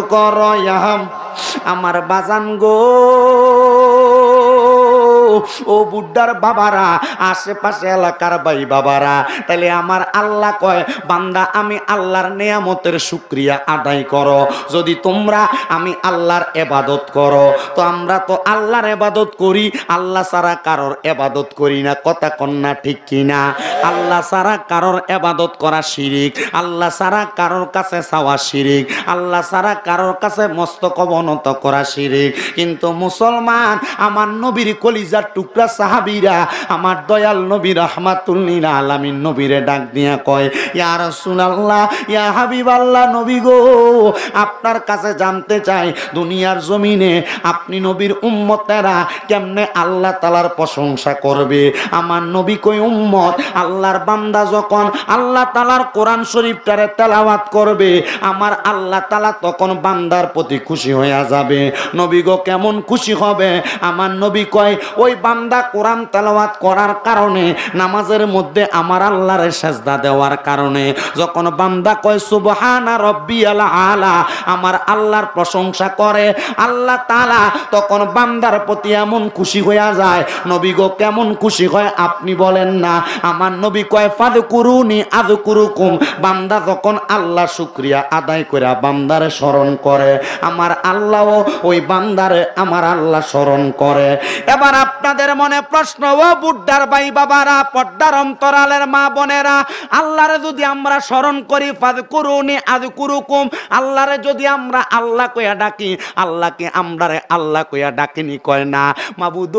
করো ইয়াম আমার বাজান গো ও বুড্ডার বাবারা আশেপাশে এলাকার ভাই বাবারা তাহলে আমার আল্লাহ কয় বান্দা আমি আল্লাহর নেয়ামতের শুকরিয়া আদায় করো যদি তোমরা আমি আল্লাহর ইবাদত করো তো আমরা তো আল্লাহর ইবাদত করি আল্লাহ ছাড়া কারোর ইবাদত করি না কথা কন্না ঠিক কিনা আল্লাহ ছাড়া কারোর ইবাদত করা শিরিক আল্লাহ ছাড়া কারোর কাছে চাওয়া শিরিক আল্লাহ ছাড়া কারোর কাছে মস্তক অবনত করা শিরিক কিন্তু মুসলমান আমার নবীর কলিজার টুকরা সাহাবীরা আমার দয়াল নবী রাহমাতুল লিল আলামিন নবীরে ডাক দিয়া কয় ইয়া রাসূলুল্লাহ ইয়া হাবিবাল্লাহ নবী গো আপনার কাছে জানতে চাই দুনিয়ার জমিনে আপনি নবীর উম্মতেরা কেমনে আল্লাহ তাআলার প্রশংসা করবে আমার নবী কই উম্মত আল্লাহর বান্দা যখন আল্লাহ তাআলার কোরআন শরীফটারে তেলাওয়াত করবে আমার আল্লাহ তাআলা তখন বান্দার প্রতি খুশি হয়ে যাবে নবী গো কেমন খুশি হবে আমার নবী কয় ওই বান্দা কোরআন তেলাওয়াত করার কারণে নামাজের মধ্যে আমার আল্লাহর সিজদা দেওয়ার কারণে যখন বান্দা কয় সুবহানা রাব্বিয়াল আলা আমার আল্লাহর প্রশংসা করে আল্লাহ তাআলা তখন বান্দার প্রতি এমন খুশি হয়ে যায় নবী গো কেমন খুশি হয় আপনি বলেন না আমার নবী কয় ফাযকুরুনি আযকুরুকুম বান্দা যখন আল্লাহ শুকরিয়া আদায় করে বান্দারে স্মরণ করে আমার আল্লাহও ওই বান্দারে আমার আল্লাহ স্মরণ করে এবার আপনাদের মনে প্রশ্ন ও বুড্ডার ভাই বাবারা পর্দার অন্তরালের মা বোনেরা আল্লাহরে যদি আমরা স্মরণ করি ফাযকুরুনি আযকুরুকুম আল্লাহরে যদি আমরা আল্লাহ কইয়া ডাকি আল্লাহকে আমরারে আল্লাহ কইয়া ডাকিনি কয় না মাবুদ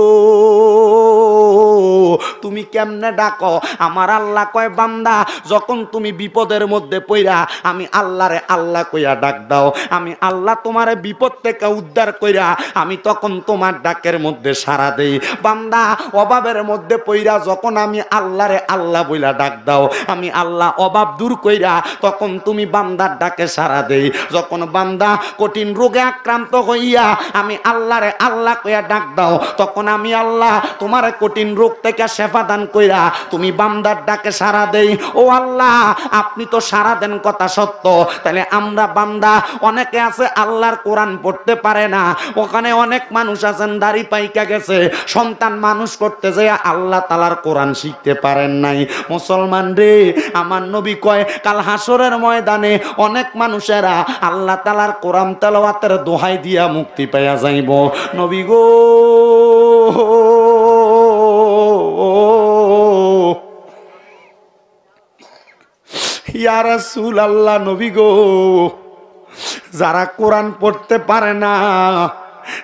তুমি কেমনে ডাকো আমার আল্লাহ কয় বান্দা যখন তুমি বিপদের মধ্যে পইরা আমি আল্লাহরে আল্লাহ কইয়া ডাক দাও আমি আল্লাহ তোমারে বিপদ থেকে উদ্ধার কইরা আমি তখন তোমার ডাকের মধ্যে সাড়া দেই বান্দা অভাবের মধ্যে পইরা যখন আমি আল্লাহরে আল্লাহ বইলা ডাক দাও আমি আল্লাহ অভাব দূর কইরা তখন তুমি বান্দার ডাকে সাড়া দেই যখন বান্দা কঠিন রোগে আক্রান্ত হইয়া আমি আল্লাহরে আল্লাহ কইয়া ডাক দাও তখন আমি আল্লাহ তোমার কঠিন রোগ থেকে শেফা দান কইরা তুমি বান্দার ডাকে সাড়া দেই ও আল্লাহ আপনি তো সাড়া দেন কথা সত্য তাহলে আমরা বান্দা অনেকে আছে আল্লাহর কোরআন পড়তে পারে না ওখানে অনেক মানুষ আছেন দাড়ি পাইকা গেছে সন্তান মানুষ করতে যায় আল্লাহ তাআলার কোরআন শিখতে পারেন নাই মুসলমান রে আমার নবী কয় কাল হাসরের ময়দানে অনেক মানুষেরা আল্লাহ তাআলার কোরআন তেলাওয়াতের দোহাই দিয়া মুক্তি পাইয়া যাইব নবী গো ইয়া রাসূলুল্লাহ নবী গো যারা কোরআন পড়তে পারে না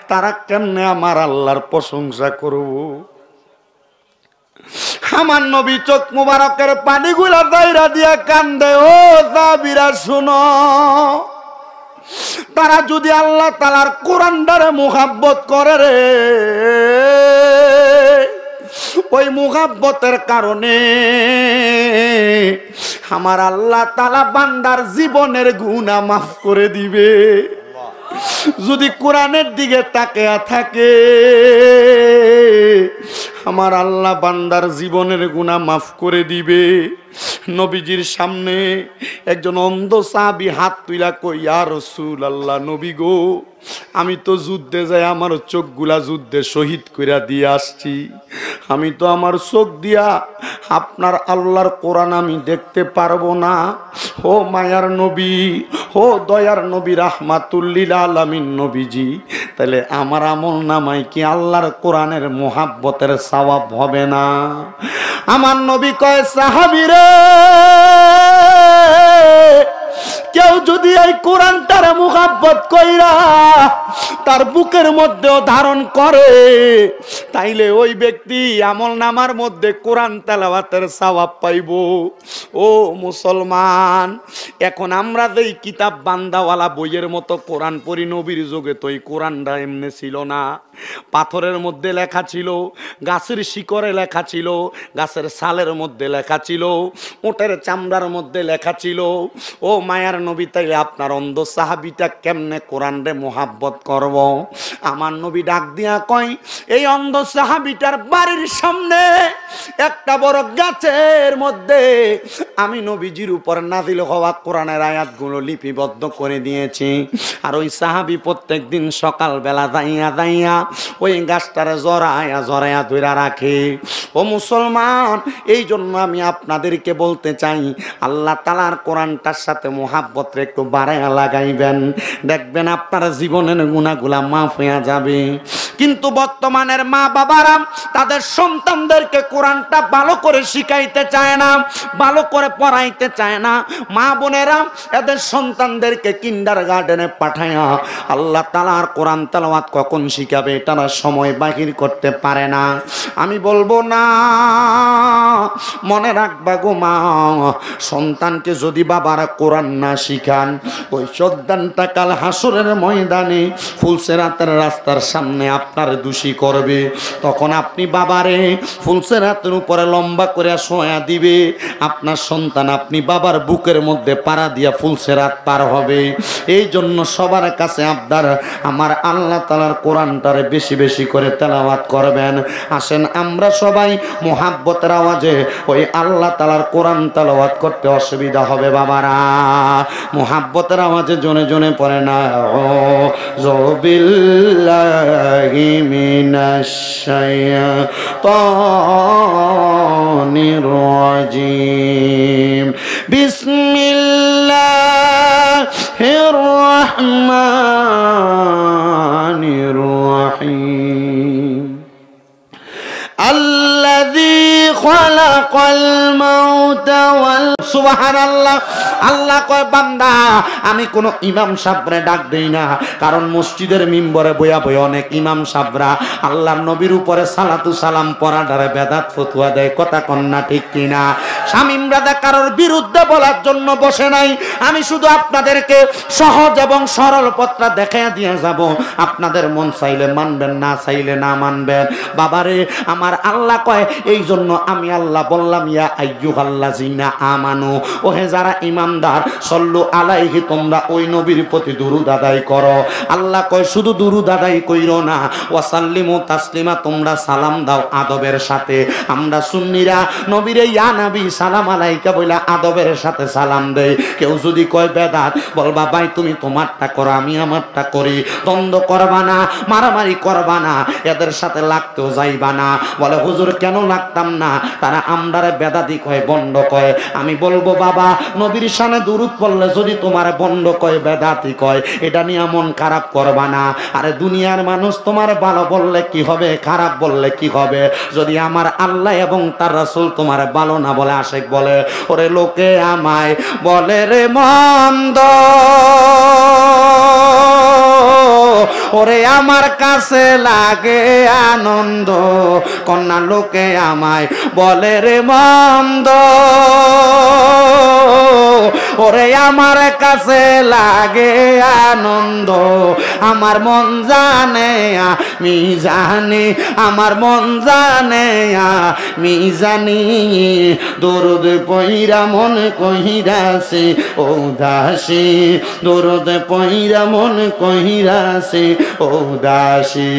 তারা কেমনে আমার আল্লাহর প্রশংসা করব আমার নবী চোখ মুবারকের পানিগুলা দাইরা দিয়া কান্দে ও সাহাবীরা শুনো তারা যদি আল্লাহ তাআলার কোরআনটারে মুহাব্বত করে রে ওই মুহাব্বতের কারণে আমার আল্লাহ তাআলা বান্দার জীবনের গুনাহ মাফ করে দিবে যদি কোরআনের দিকে তাকিয়ে থাকে আমার আল্লাহ বান্দার জীবনের গুনাহ মাফ করে দিবে নবীজির সামনে একজন অন্ধ সাহাবী হাত তুইলা কই ইয়া রাসূলুল্লাহ নবী গো আমি তো যুদ্ধে যাই আমার চোখগুলা যুদ্ধে শহীদ কইরা দিয়ে আসছি আমি তো আমার চোখ দিয়া আপনার আল্লাহর কোরআন আমি দেখতে পারবো না ও মায়ার নবী ও দয়ার নবী রাহমাতুল লিল আলামিন নবীজি তাহলে আমার আমল নামায় কি আল্লাহর কোরআনের মুহাব্বতের সওয়াব হবে না আমার নবী কয় সাহাবীরে কেউ যদি এই কোরআনটার মুহাব্বত কইরা তার বুকের মধ্যেও ধারণ করে তাইলে ওই ব্যক্তি আমল নামার মধ্যে কোরআন তেলাওয়াতের সওয়াব পাইব ও মুসলমান এখন আমরা যেই কিতাব বান্দাওয়ালা বইয়ের মতো কোরআন পড়ি নবীর যুগে তো এই কোরআনটা এমনি ছিল না পাথরের মধ্যে লেখা ছিল গাছের শিকড়ে লেখা ছিল গাছের ছালের মধ্যে লেখা ছিল উটের চামড়ার মধ্যে লেখা ছিল ও মায়ার নবী তাইলে আপনার অন্ধ সাহাবীটা কেমনে কোরআনরে মুহাব্বত করব আমার নবী ডাক দিয়া কয় এই অন্ধ সাহাবীটার বাড়ির সামনে একটা বড় গাছের মধ্যে আমি নবীজির উপর নাজিল হওয়া কোরআনের আয়াতগুলো লিপিবদ্ধ করে দিয়েছি। আর ওই সাহাবী প্রত্যেকদিন সকালবেলা দাইয়া ওই গাছটারে জড়ায়া ধরে রাখে। ও মুসলমান, এই জন্য আমি আপনাদেরকে বলতে চাই, আল্লাহ তাআলার কোরআনটার সাথে মোহাব্বত একটু বাড়ায়া লাগাইবেন, দেখবেন আপনার জীবনের গুনাহগুলা মাফ হয়ে যাবে। কিন্তু বর্তমানের মা বাবারা তাদের সন্তানদেরকে কোরআনটা ভালো করে শিখাইতে চায় না, ভালো করে পড়াইতে চায় না। মা বোনেরা এদের সন্তানদেরকে কিন্ডারগার্টেনে পাঠায়া আল্লাহ তাআলার কোরআন তেলাওয়াত কখন শিখাবে তারা সময় বাহির করতে পারে না। আমি বলবো না, মনে রাখবা গো মা, সন্তানকে যদি বাবারা কোরআন না শিখান, ওই সন্তানটা কাল হাসরের ময়দানে ফুলসেরাতের রাস্তার সামনে আপনার দোষী করবে। তখন আপনি বাবারে ফুলসেরাতের উপরে লম্বা করে শোয়া দিবে, আপনার সন্তান আপনি বাবার বুকের মধ্যে পাড়া দিয়া ফুলসেরাত পার হবে। এই জন্য সবার কাছে আবদার, আমার আল্লাহ তাআলার কোরআনটারে বেশি বেশি করে তেলাওয়াত করবেন। আসেন আমরা সবাই মুহাব্বতের আওয়াজে ওই আল্লাহ তাআলার কোরআন তেলাওয়াত করতে অসুবিধা হবে বাবারা, মুহাব্বতের আওয়াজে জনে জনে পড়ে না বিল্লাহি মিনাশ শাইতানির রাজিম বিসমিল্লাহির রহমানির রহিম আল্লাযী খালাকাল মাউতা ওয়াল সুবহানাল্লাহ। আল্লাহ কয় বান্দা আমি কোন ইমাম সাহেবরে ডাক দেই না, কারণ মসজিদের মিম্বরে বয়া বয়া অনেক ইমাম সাহেবরা আল্লাহর নবীর উপরে সালাতু সালাম পড়াটারে বেদাত ফতোয়া দেয়। কথা কন্না ঠিক কিনা? শামীমরা কারোর বিরুদ্ধে বলার জন্য বসে নাই, আমি শুধু আপনাদেরকে সহজ এবং সরল পথটা দেখাইয়া দিয়ে যাব। আপনাদের মন চাইলে মানবেন, না চাইলে না মানবেন। বাবারে আমার আল্লাহ কয়, এই জন্য আমি আল্লাহ বললাম ইয়া আইয়ুহাল্লাযিনা আমানু, ওহে যারা ইমানদার, সল্লু আলাইহি, তোমরা ওই নবীর প্রতি দুরূদ আদায় করো। আল্লাহ কয় শুধু দুরূদ আদায় কইরো না, ওয়াসাল্লিমু তাসলিমা, তোমরা সালাম দাও আদবের সাথে। আমরা সুন্নিরা নবীরে ইয়া নবী সালাম আলাইকা বইলা আদবের সাথে সালাম দেই। কেউ যদি কয় বেদাত, বলবা ভাই তুমি তোমারটা করো আমি আমারটা করি। দ্বন্দ্ব করবা না, মারামারি করবা না, এদের সাথে লাগতেও যাইবা না। বলে হুজুর কেন লাগতাম না? তারা আমরারে বেদাতি কয়, বন্ড কয়। আমি বলবো বাবা, নবীর শানে দুরূদ পড়লে যদি তোমার বন্ড কয়, বেদাতি কয়, এটা নিয়ে মন খারাপ করবা না। আরে দুনিয়ার মানুষ তোমার ভালো বললে কি হবে, খারাপ বললে কি হবে? যদি আমার আল্লাহ এবং তার রাসূল তোমার ভালো না বলে, আশেক বলে ওরে লোকে আমায় বলে রে মন্দ, ওরে আমার কাছে লাগে আনন্দ। কন্যা লোকে আমায় বলে রে মন্দ, ওরে আমার কাছে লাগে আনন্দ। আমার মন জানে আমি জানি, আমার মন জানে আমি জানি। দরুদ পইরা মন কহিরাছে ও দাসী, দরুদ পইরা মন কহিরাছে ও দাসী।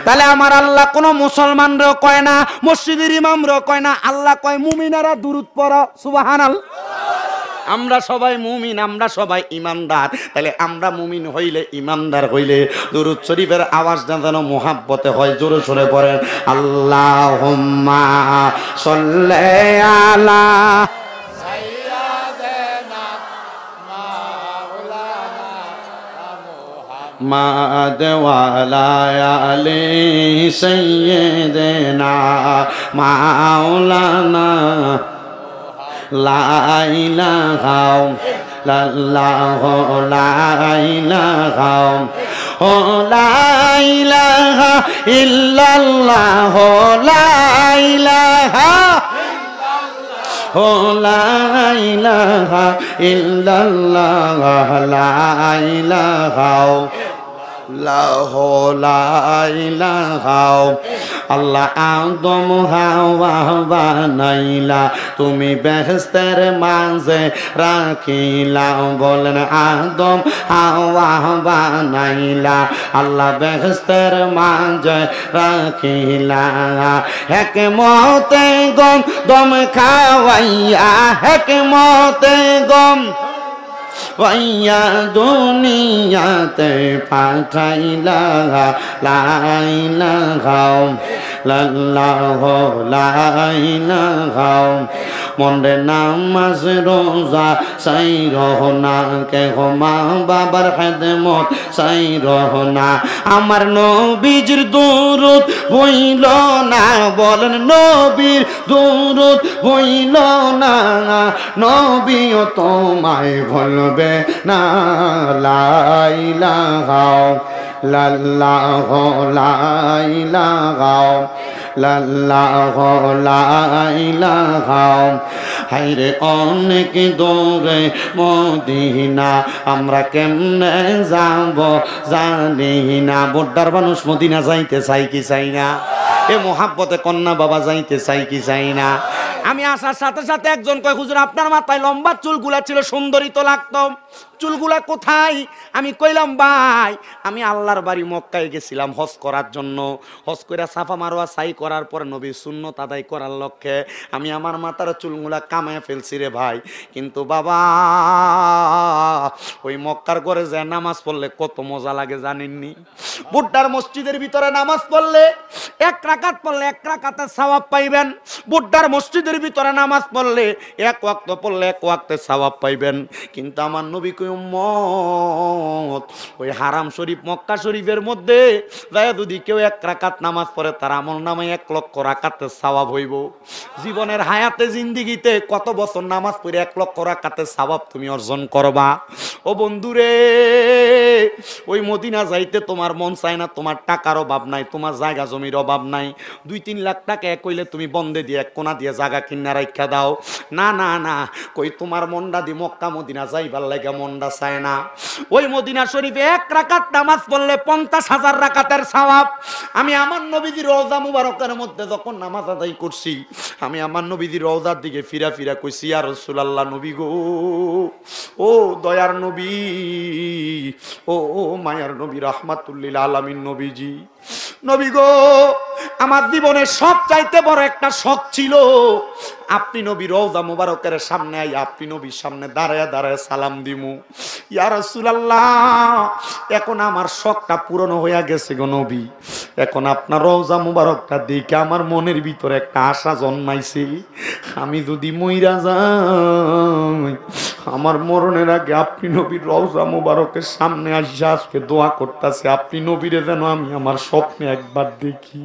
তাহলে আমার আল্লাহ কোন মুসলমানরাও কয় না, মসজিদের ইমামরাও কয় না, আল্লাহ কয় মুমিনারা দুরূদ পড়ো। সুবহানাল্লাহ। আমরা সবাই মুমিন, আমরা সবাই ইমানদার। তাহলে আমরা মুমিন হইলে, ইমানদার হইলে দুরূদ শরীফের আওয়াজটা যেন মুহাব্বতে হয়। জোরে সোরে পড়েন আল্লাহুম্মা সাল্লি আলা সাইয়্যিদিনা মাওলানা মুহাম্মাদ ওয়া আলা আলি সাইয়্যিদিনা মাওলানা লা ইলাহা ইল্লাল্লাহু লা ইলাহা ও লা ইলাহা ইল্লাল্লাহু লা ইলাহা ও লা ইলাহা ইল্লাল্লাহ লা ইলাহা লা ইলাহা আল্লাহ আদম হাওয়া বানাইলা, তুমি বেহেশতের মাঝে রাখিলা। বলেন আদম হাওয়া বানাইলা, আল্লাহ বেহেশতের মাঝে রাখিলা। হেকমতে গম দম খাওয়াইয়া, হেকমতে গম ওয়াইয়া দুনিয়াতে পাঠাইলা। লা ইলাহা ইল্লাল্লাহু লা ইলাহা। মনে নামাজ রোজা চাই রহনা, কেহ মা বাবার খেদমত চাই রহনা। আমার নবীজির দুরূদ হইল না, বলেন নবীর দুরূদ হইল না, নবীও তোমায় ভুলবে না। লা ইলাহা ইল্লাল্লাহু লা ইলাহা ইল্লাল্লাহু লা ইলাহা। হায়রে অনেক দূরে মদিনা, আমরা কেমনে যাব জানি না। বোড্ডার মানুষ মদিনা যাইতে চাই কি চাই না? এ মোহাব্বতে কন্যা বাবা যাইতে চাই কি চাই না? আমি আসার সাথে সাথে একজন কয়, হুজুর আপনার মাথায় লম্বা চুলগুলা ছিল, সুন্দরী তো লাগতো, চুলগুলা কোথায়? আমি কইলাম ভাই, আমি আল্লাহর বাড়ি মক্কায় গেছিলাম হজ করার জন্য। হজ করে সাফা মারোয়া সাই করার পর নবীর সুন্নত আদায় করার লক্ষ্যে আমি আমার মাথার চুলগুলা কামায় ফেলছি রে ভাই। কিন্তু বাবা, ওই মক্কার ঘরে যে নামাজ পড়লে কত মজা লাগে জানেননি? বুড্ডার মসজিদের ভিতরে নামাজ পড়লে এক রাকাত পড়লে এক রাকাতের সওয়াব পাইবেন। বুড্ডার মসজিদের ভিতরে নামাজ পড়লে এক ওয়াক্ত পড়লে এক ওয়াক্তের সওয়াব পাইবেন। কিন্তু আমার নবী কই উম্মত, ওই হারাম শরীফ মক্কা শরীফের মধ্যে যায় যদি কেউ এক রাকাত নামাজ পড়ে, তার আমল নামে 1 লক্ষ রাকাতের সওয়াব হইব। জীবনের হায়াতে জিন্দেগিতে কত বছর নামাজ পড়ে 1 লক্ষ রাকাতের সওয়াব তুমি অর্জন করবা? ও বন্ধুরে, ওই মদিনা যাইতে তোমার মন চায় না, তোমার টাকার অভাব নাই, তোমার জায়গা জমির অভাব নাই, 2-3 লাখ টাকা এক হইলে তুমি বন্ধে দিয়ে এক কোনা দিয়ে জায়গা কিনা রাখা দাও। না না না, কই তোমার মনটা দি মক্কা মদিনা যাইবার লাগে মনটা চায় না। ওই মদিনা শরীফে 1 রাকাত নামাজ পড়লে 50,000 রাকাতের সওয়াব। আমি আমার নবীজির রওজা মুবারকের মধ্যে যখন নামাজ আদায় করছি, আমি আমার নবীজির রওজার দিকে ফিরা ফিরা কইছি, ইয়া রাসূলুল্লাহ, নবী গো, ও দয়ার নবী, ও মায়ার নবী, রাহমাতুল লিল আলামিন নবীজি, নবী গো, আমার জীবনে সব চাইতে বড় একটা শখ ছিল, আপনি নবী রওজা মুবারকের সামনে আই আপনি নবীর সামনে দাঁড়ায় দাঁড়ায় সালাম দিমু। ইয়া রাসূলুল্লাহ, এখন আমার শখটা পূরণ হয়ে গেছে গো নবী। এখন আপনার রওজা মুবারকটা দেখে আমার মনের ভিতরে একটা আশা জন্মাইছে, আমি যদি মইরা যাই, আমার মরণের আগে আপনি নবীর রওজা মুবারকের সামনে আসি আজকে দোয়া করতেছে, আপনি নবীরে যেন আমি আমার স্বপ্নে একবার দেখি।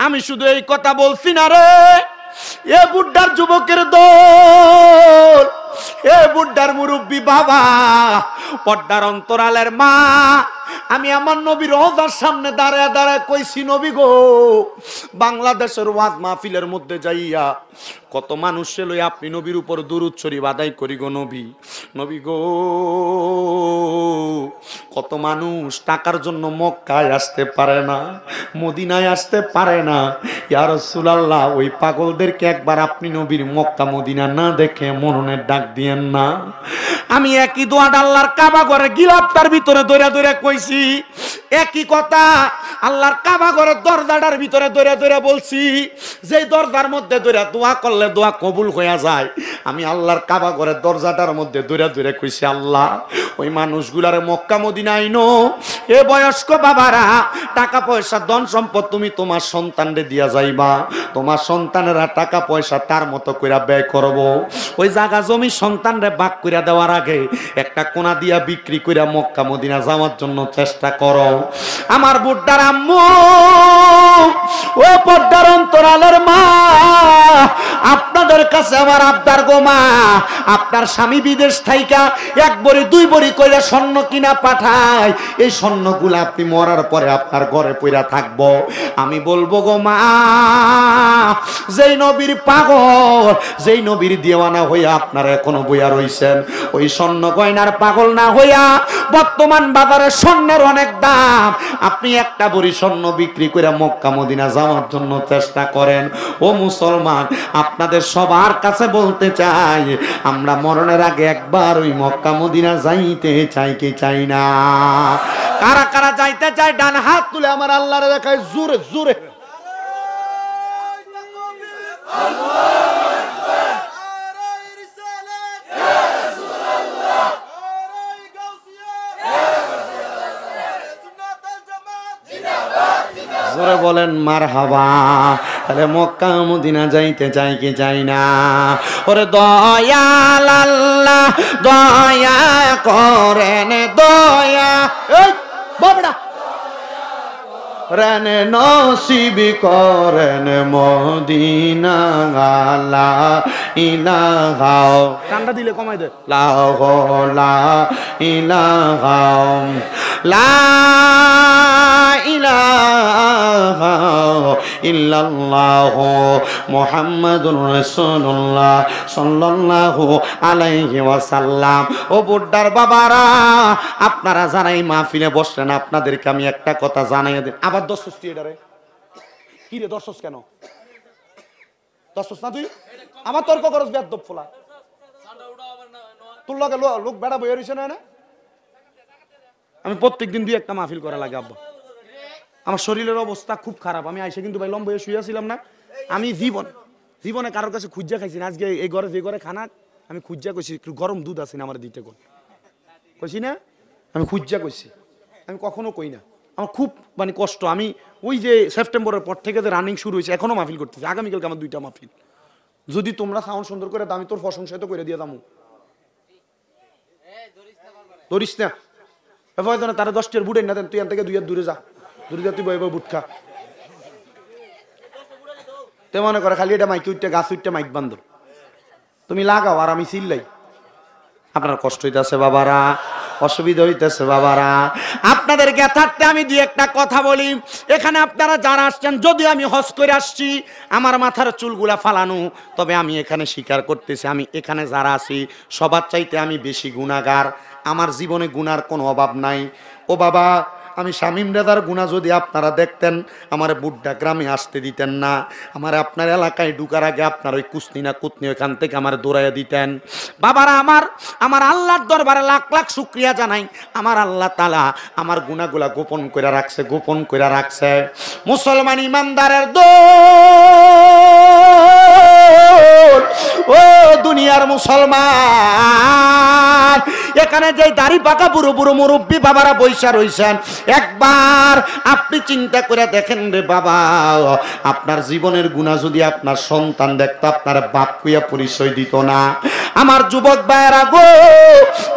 আমি শুধু এই কথা বলছি না রে, এ বুড্ডার যুবকের দল, এ বুড্ডার মুরব্বী বাবা, পর্দার অন্তরালের মা, আমি আমার নবীর রওজার সামনে দাঁড়ায় দাঁড়ায় কইছি, নবী গো, বাংলাদেশের ওয়াজ মাহফিলের মধ্যে যাইয়া কত মানুষে লই আপনি নবীর উপর দুরূদ শরীফ আদায় করি গো নবী। নবী গো, কত মানুষ টাকার জন্য মক্কায় আসতে পারে না, মদিনায় আসতে পারে না। ইয়া রাসূলুল্লাহ, ওই পাগলদেরকে একবার আপনি নবীর মক্কা মদিনা না দেখে মরণের ডাক দিয়েন না। আমি একই দোয়াটা আল্লাহর কাবা ঘরে গিলাফটার ভিতরে দৌড়া দৌড়া কইছি, একই কথা আল্লাহর কাবা ঘরের দরজাটার ভিতরে দৌড়া দৌড়া বলছি, যেই দরজার মধ্যে দৌড়া দোয়া করলে দোয়া কবুল হয়ে যায়। আমি আল্লাহর কাবা ঘরের দরজাটার মধ্যে দৌড়া দৌড়া কইছি, আল্লাহ, ওই মানুষগুলারে মক্কা মদিনা আইনো, এ বয়স্ক বাবারা, টাকা পয়সা ধন সম্পদ তুমি তোমার সন্তানরে দিয়া যাইবা, তোমার সন্তানেরা টাকা পয়সা তার মতো কইরা ব্যয় করব, ওই জায়গা জমি সন্তানরে ভাগ কইরা দেওয়ার আগে একটা কোনা দিয়া বিক্রি কইরা মক্কা মদিনা যাওয়ার জন্য চেষ্টা করো। আমার বুড্ডার আম্মু, ও পর্দার অন্তরালের আমার মা, আপনাদের কাছে আমার আবদার গো মা, আপনার স্বামী বিদেশ থাইকা 1 বড়ি 2 বড়ি কইরা স্বর্ণ কিনা পাঠায়, এই স্বর্ণগুলো আপনি মরার পরে আপনার ঘরে পইরা থাকবো। আমি বলবো গো মা, যেই নবীর পাগল, যেই নবীর দিওয়ানা হইয়া আপনারা এখনো বইয়া রইছেন, ওই স্বর্ণ গয়নার পাগল না হইয়া বর্তমান বাজারে স্বর্ণের অনেক দাম, আপনি 1টা বড়ি স্বর্ণ বিক্রি করে মক্কা মদিনা যাওয়ার জন্য চেষ্টা করেন। ও মুসলমান, আপনাদের সবার কাছে বলতে চাই, আমরা মরণের আগে একবার ওই মক্কা মদিনা যাইতে চাই কি চাই না? কারা কারা যাইতে চায় ডান হাত তুলে আমার আল্লাহরে দেখায় জোরে জোরে। জোরে বলেন মারহাবা। তাহলে মক্কা মদিনা যাইতে চাই কি চাই না? ওরে দয়াল আল্লাহ দয়া করেন, দয়া বাবড়া রেন নসিব করেন মদিনা লা ইলাহা। ঠান্ডা দিলে কমাই দে। লা ইলাহা লা ইলাহা ইল্লাল্লাহ মুহাম্মাদুর রাসূলুল্লাহ সাল্লাল্লাহু আলাইহি ওয়াসাল্লাম। ও বুড্ডার বাবারা, আপনারা যারা এই মাহফিলে বসলেন, আপনাদেরকে আমি একটা কথা জানাই দেন। আবার দর্শস তুই এটারে কি রে? দর্শস কেন? দর্শস না তুই? আমার তর্ক করস বেয়াদব ফলা। তোর লগে লোক বেড়া বইয়া রইছে না? আমি প্রত্যেকদিন 2-1টা মাহফিল করা লাগে আব্বা। আমার শরীরের অবস্থা খুব খারাপ। আমি আইসে কিন্তু ভাই লম্বা হয়ে শুয়েছিলাম না। আমি জীবনে কারোর কাছে খুঁজা খাইছি না। আজকে এই ঘরে যে ঘরে খানা আমি খুঁজা কইছি, একটু গরম দুধ আছে না আমার দিতে কোন কইছি না? আমি খুঁজা কইছি, আমি কখনো কই না। আমার খুব মানে কষ্ট। আমি ওই যে সেপ্টেম্বরের পর থেকে যে রানিং শুরু হয়েছে, এখনো মাহফিল করতেছি। আগামীকালকে আমার 2টা মাহফিল। যদি তোমরা সাউন্ড সুন্দর করে দামি, তোর প্রশংসা তো করে দিয়ে দামু ধরিস না। তারা 10টার বুড়ে না দেন, তুই এখান থেকে 2 হাত দূরে যা, দূরে যা, তুই বই বুট খা। তে মনে করে খালি এটা মাইক উঠতে গাছ উঠতে মাইক বান্ধব, তুমি লাগাও আর আমি চিল্লাই। আপনার কষ্ট হইতেছে বাবারা, অসুবিধা হইতেছে বাবারা। আপনাদের জ্ঞাতার্থে আমি 2-1টা কথা বলি। এখানে আপনারা যারা আসছেন, যদিও আমি হজ করে আসছি, আমার মাথার চুলগুলা ফালানো, তবে আমি এখানে স্বীকার করতেছি, আমি এখানে যারা আছি সবার চাইতে আমি বেশি গুনাহগার। আমার জীবনে গুনার কোনো অভাব নাই। ও বাবা, আমি শামীম রেজার গুনাহ যদি আপনারা দেখতেন, আমার বুড্ডা গ্রামে আসতে দিতেন না। আমার আপনার এলাকায় ঢুকার আগে আপনার ওই কুস্তি না কুতনি ওখান থেকে আমার দৌড়াইয়া দিতেন। বাবারা, আমার আল্লাহর দরবারে লাখ লাখ শুকরিয়া জানাই। আমার আল্লাহ তাআলা আমার গুনাহগুলা গোপন করে রাখছে, গোপন করে রাখছে। মুসলমান ইমানদারের দোল, ও দুনিয়ার মুসলমান, এখানে যে দাড়ি পাকা বুড়ো বুড়ো মুরব্বী বাবারা বৈশা রইছেন, একবার আপনি চিন্তা করে দেখেন রে বাবা, আপনার জীবনের গুনাহ যদি আপনার সন্তান দেখতো, আপনার বাপ কইয়া পরিচয় দিত না। আমার যুবক ভাইয়েরা গো,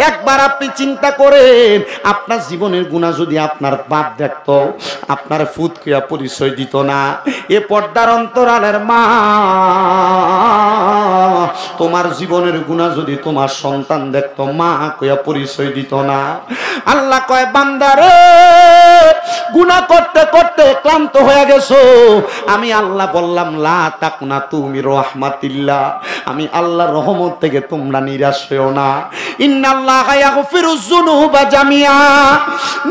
একবার আপনি চিন্তা করেন, আপনার জীবনের গুনাহ যদি আপনার বাপ দেখতো, আপনার ফুত কইয়া পরিচয় দিত না। এ পর্দার অন্তরালের মা, তোমার জীবনের গুনাহ যদি তোমার সন্তান দেখতো, মা কইয়া পরিচয় দিত না। আল্লাহ কয়, বান্দারে গুনাহ করতে করতে ক্লান্ত হয়ে গেছো, আমি আল্লাহ বললাম লা তাকনাতু মির রাহমাতিল্লাহ, আমি আল্লাহর রহমত থেকে তোমরা নিরাশ হও না। ইন্নাল্লাহা ইয়াগফিরুয যুনুবা জামিআ,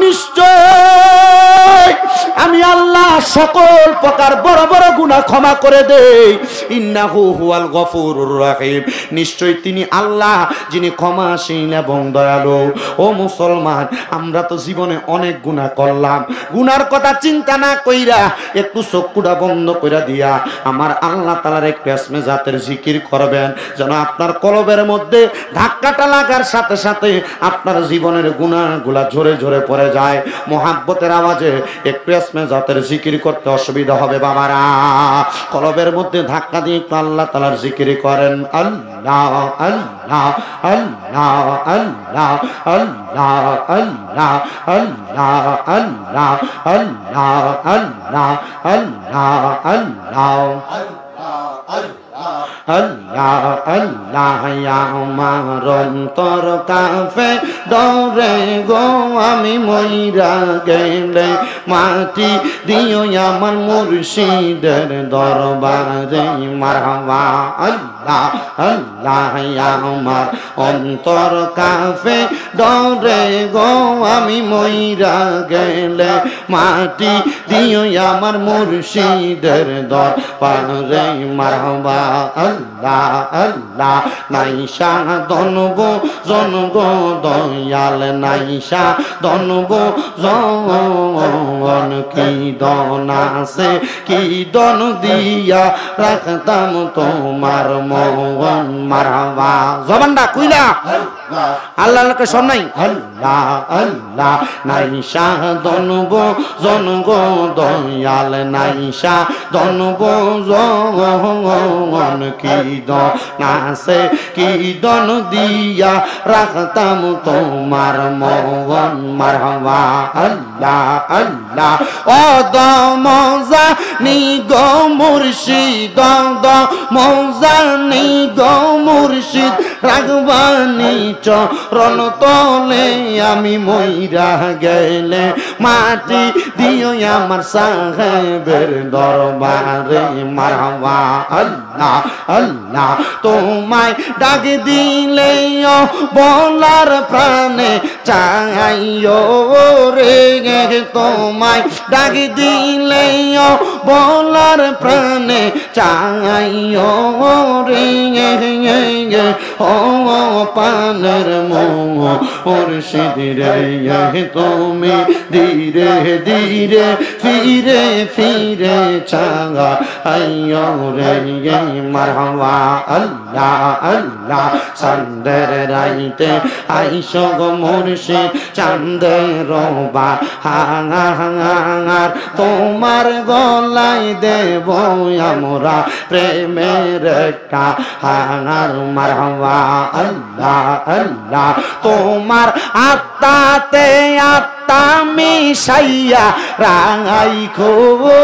নিশ্চয় আমি আল্লাহ সকল প্রকার বড় বড় গুনাহ ক্ষমা করে দেই। ইন্নাহু হুয়াল গফুরুর রহিম, নিশ্চয় তিনি আল্লাহ যিনি ক্ষমাশীল এবং দয়ালু। ও মুসলমান, আমরা তো জীবনে অনেক গুনাহ করলাম। গুনার কথা চিন্তা না কইরা একটু চক্ষুটা বন্ধ করে দিয়া আমার আল্লাহ তাআলার একটু ইসমে জাতের জিকির করবেন, যেন আপনার কলবের মধ্যে ধাক্কাটা লাগার সাথে সাথে আপনার জীবনের গুনাহগুলা ঝরে ঝরে পড়ে যায়। মোহাব্বতের আওয়াজে একটু ইসমে জাতের জিকির করতে অসুবিধা হবে বাবারা। কলবের মধ্যে ধাক্কা দিয়ে একটু আল্লাহ তাআলার জিকির করেন। আল্লাহ আল্লাহ আল্লাহ আল্লাহ আল্লাহ আল্লাহ আল্লাহ আল্লাহ আল্লাহ আল্লাহ আল্লাহ আল্লাহ আল্লাহ আল্লাহ আমার অন্তর কাঁপে ডরে গো আমি মইরা গেলে মাটি দিও আমার মুর্শিদের দরবারে মারহাবা আল্লাহ আল্লাহ আমার অন্তর কাঁপে ডরে গো আমি মইরা গেলে মাটি দিও আমার মুর্শিদের দরবারে মারহাবা আল্লাহ আল্লাহ নাইশা দনব জনগ দয়াল নাইশা দনব জন কি দন আছে কি দন দিয়া রাখতাম তোমার মন মারহাবা জবানটা কইলা আল্লাহকে শোন নাই আল্লাহ আল্লাহ নাইশা দনব জনগ দয়াল নাইশা দনব জন কি দন আছে কি দন দিয়া রাখতাম তোমার মন মারহাবা আল্লাহ আল্লাহ ও দমজা নি গো মুর্শিদ দমজা নি গো মুর্শিদ রাগবানি চরণ তলে আমি মইরা গেলে মাটি দিও আমার সাহেবের দরবারে মারহাবা আল্লাহ আল্লাহ তোমায় ডাক দিলে বলার প্রাণে চাইও রে তোমায় ডাক দিলে বলার প্রাণে চাইও রে ও পানের মুর্শিদ রে তুমি ধীরে ধীরে ফিরে ফিরে চাঙা আইও রে মারহাবা আল্লাহ আল্লাহ চাঁদের রাইতে আইসো গো মুর্শিদ চাঁদের বা হাঙার তোমার গলায় দেব আমরা প্রেমের একটা হাঙার মারহাবা আল্লাহ আল্লাহ তোমার আত্মাতে আত্মা মিশাইয়া রাঙাই খো গো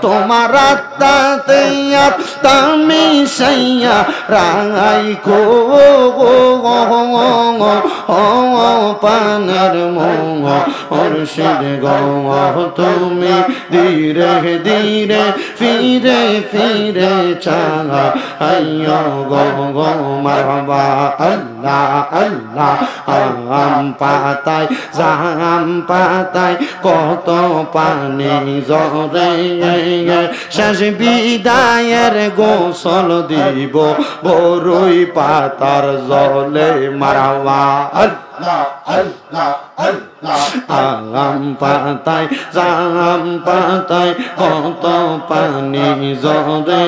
তোমার আত্মাতে আত্মা মিশাইয়া রাঙাই খো পানের মুর্শিদ গো তুমি ধীরে ধীরে ফিরে ফিরে চাঙা আইয়ো গো গো মারহাবা আল্লাহ আল্লাহ আম পাতায় জাম পাতায় কত পানি জরে শেষ বিদায়ের গোসল দিব বরই পাতার জলে মারহাবা আল্লাহ আল্লাহ আল্লাহ আম পাতায় জাম পাতায় কত পানি জরে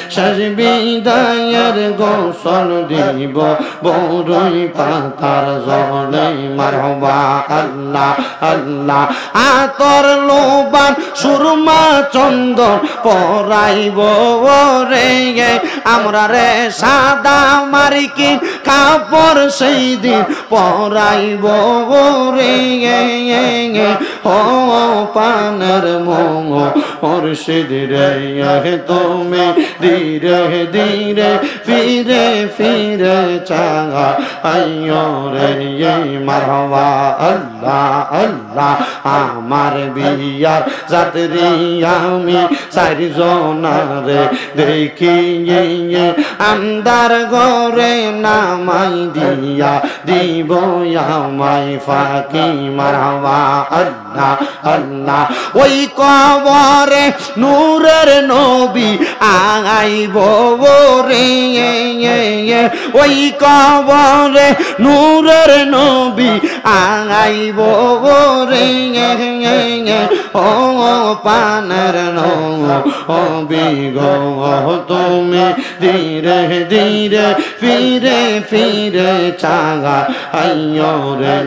শেষ বিদায়ের গোসল দিব বরই পাতার জলে মারহাবা আল্লাহ আল্লাহ আতর লোবান সুরমা চন্দন পরাইব রে আমরা রে সাদা মার্কিন কাপড় সেই দিন পরাইব রে ও পানের মুর্শিদ রে তুমি ধীরে ধীরে ফিরে ফিরে চাঙা আইয়ো রে মারহাবা আল্লাহ আল্লাহ আমার বিয়ার যাত্রী আমি চারজনারে দেখি আন্দার ঘরে নামাই দিয়া দিব আমায় ফাঁকি মারহাবা আল্লাহ আল্লাহ ওই কবরে নূরের নবী আইব রে ওই কবরে নূরের নবী আইব রে ও পানের নবী গো তুমি ধীরে ধীরে ফিরে ফিরে চাঙা আইয়ো রে